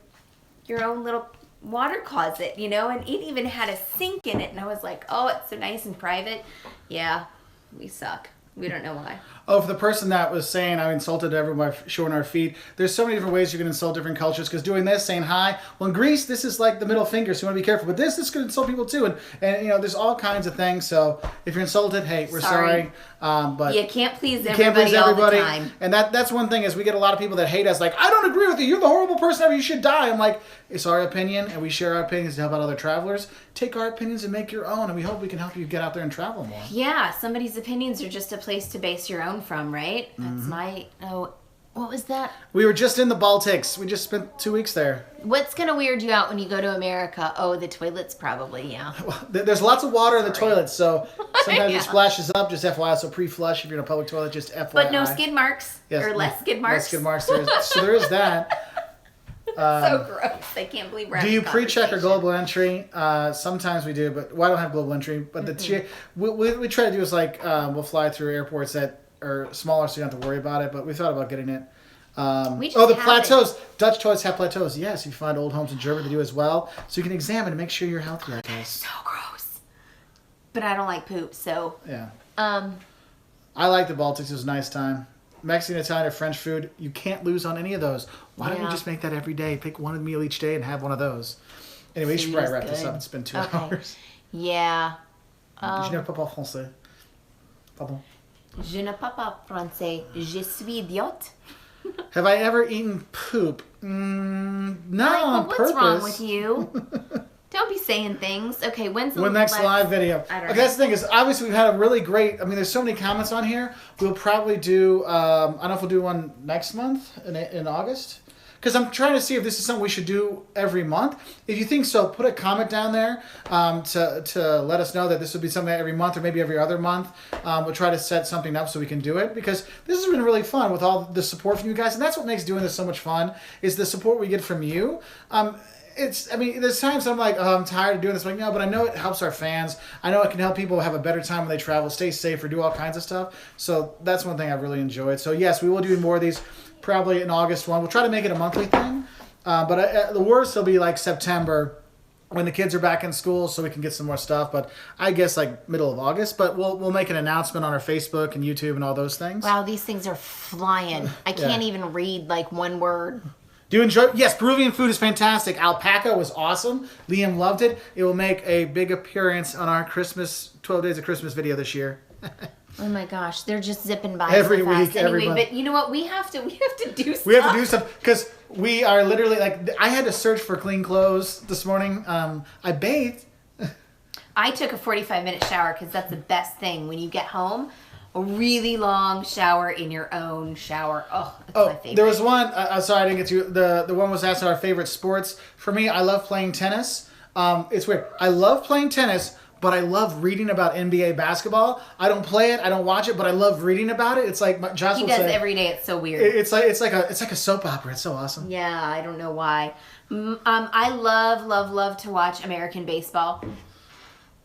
your own little water closet, and it even had a sink in it, and I was like, oh, it's so nice and private. Yeah, we suck. We don't know why. Oh, for the person that was saying I insulted everyone by showing our feet, there's so many different ways you can insult different cultures, because doing this, saying hi, well, in Greece, this is like the middle finger, so you want to be careful. But this could insult people too, and there's all kinds of things. So if you're insulted, hey, we're sorry. But you can't please everybody all the time. And that's one thing, is we get a lot of people that hate us, like, I don't agree with you, you're the horrible person ever, you should die. I'm like, it's our opinion, and we share our opinions to help out other travelers. Take our opinions and make your own, and we hope we can help you get out there and travel more. Yeah, somebody's opinions are just a place to base your own from, right? That's what was that? We were just in the Baltics. We just spent 2 weeks there. What's going to weird you out when you go to America? Oh, the toilets probably, yeah. Well, there's lots of water in the toilets, so sometimes it splashes up, just FYI, so pre-flush if you're in a public toilet, just FYI. But no skid marks, or less skid marks. Less skid marks, so there is that. So gross. I can't believe we're having Do you pre-check or global entry? Sometimes we do, but I don't have global entry. But we try to do is like we'll fly through airports that are smaller, so you don't have to worry about it. But we thought about getting it. The plateaus. Dutch toilets have plateaus. Yes, you find old homes in Germany that do as well. So you can examine and make sure you're healthy, I guess. So gross. But I don't like poop, so. Yeah. I like the Baltics. It was a nice time. Mexican, Italian, or French food, you can't lose on any of those. Why don't you just make that every day? Pick one meal each day and have one of those. Anyway, we should probably wrap this up. It's been 2 hours. Yeah. Je ne parle pas français. Pardon. Je ne parle pas français. Je suis idiote. Have I ever eaten poop? Not on purpose. What's wrong with you? Don't be saying things. Okay, when's the next live video? Okay, that's the thing is, obviously we've had a really great, there's so many comments on here. We'll probably do, I don't know if we'll do one next month in August. Because I'm trying to see if this is something we should do every month. If you think so, put a comment down there to let us know that this would be something every month or maybe every other month. We'll try to set something up so we can do it, because this has been really fun with all the support from you guys. And that's what makes doing this so much fun, is the support we get from you. There's times I'm like, I'm tired of doing this. I'm like, no, but I know it helps our fans. I know it can help people have a better time when they travel, stay safe, or do all kinds of stuff. So that's one thing I've really enjoyed. So yes, we will do more of these, probably in August one. We'll try to make it a monthly thing. But the worst will be like September, when the kids are back in school, so we can get some more stuff. But I guess like middle of August. But we'll make an announcement on our Facebook and YouTube and all those things. Wow, these things are flying. I can't even read like one word. Do you enjoy? Yes, Peruvian food is fantastic. Alpaca was awesome. Liam loved it. It will make a big appearance on our 12 Days of Christmas video this year. Oh my gosh, they're just zipping by Every so fast. week, every Anyway, month. but you know what? We have to do stuff. We have to do stuff because we are literally like, I had to search for clean clothes this morning. I bathed. I took a 45-minute shower because that's the best thing when you get home. A really long shower in your own shower. Oh, that's my favorite. There was one. Sorry, I didn't get to the one was asked our favorite sports. For me, I love playing tennis. It's weird. I love playing tennis, but I love reading about NBA basketball. I don't play it. I don't watch it, but I love reading about it. It's like Josh he would does say, every day. It's so weird. It's like a soap opera. It's so awesome. Yeah, I don't know why. I love to watch American baseball.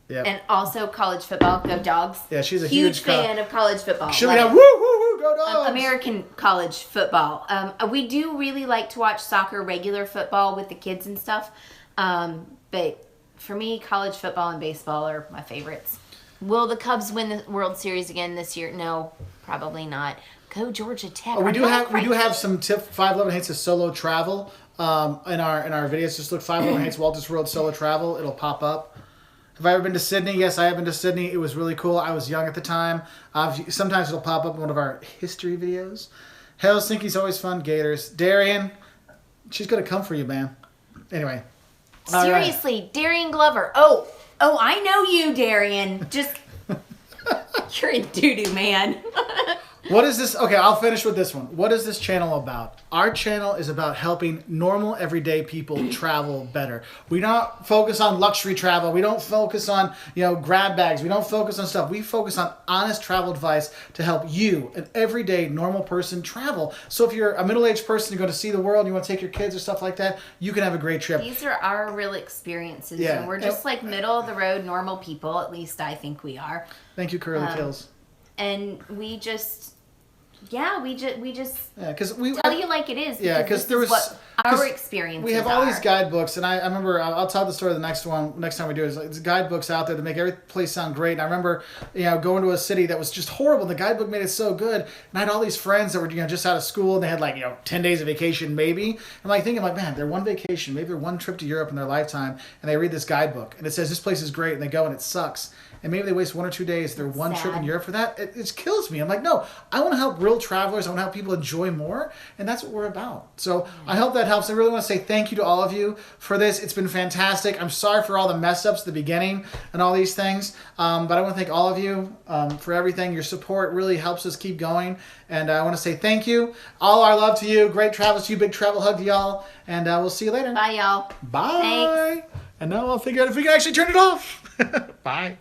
Yep. And also college football. Go Dogs. Yeah, she's a huge fan of college football. Should we have woo woo woo go Dogs? American college football. We do really like to watch soccer, regular football with the kids and stuff. But for me, college football and baseball are my favorites. Will the Cubs win the World Series again this year? No, probably not. Go Georgia Tech. We do have some tip 511 hates of solo travel in our videos. Just look 511 hates Wolters World solo travel. It'll pop up. Have I ever been to Sydney? Yes, I have been to Sydney. It was really cool. I was young at the time. Sometimes it'll pop up in one of our history videos. Helsinki's always fun. Gators. Darian, she's going to come for you, man. Anyway. Seriously, right. Darian Glover. Oh, I know you, Darian. Just, you're in doo-doo, man. What is this? Okay, I'll finish with this one. What is this channel about? Our channel is about helping normal, everyday people travel better. We don't focus on luxury travel. We don't focus on, grab bags. We don't focus on stuff. We focus on honest travel advice to help you, an everyday, normal person, travel. So if you're a middle-aged person, you're going to see the world, you want to take your kids or stuff like that, you can have a great trip. These are our real experiences. Yeah. And we're just like middle-of-the-road, normal people. At least I think we are. Thank you, Curly Kills. And we just... Yeah, we just because we tell you like it is. Because there was what our experiences. We have all these guidebooks, and I remember I'll tell the story the next time we do it. It's like guidebooks out there that make every place sound great. And I remember going to a city that was just horrible. The guidebook made it so good, and I had all these friends that were just out of school, and they had 10 days of vacation maybe. I'm like thinking man, they're one vacation, maybe they're one trip to Europe in their lifetime, and they read this guidebook, and it says this place is great, and they go and it sucks. And maybe they waste 1 or 2 days, their one trip in Europe for that. It kills me. I'm like, no, I want to help real travelers. I want to help people enjoy more. And that's what we're about. So I hope that helps. I really want to say thank you to all of you for this. It's been fantastic. I'm sorry for all the mess ups at the beginning and all these things. But I want to thank all of you for everything. Your support really helps us keep going. And I want to say thank you. All our love to you. Great travels to you. Big travel hug to y'all. And we'll see you later. Bye, y'all. Bye. Thanks. And now I'll figure out if we can actually turn it off. Bye.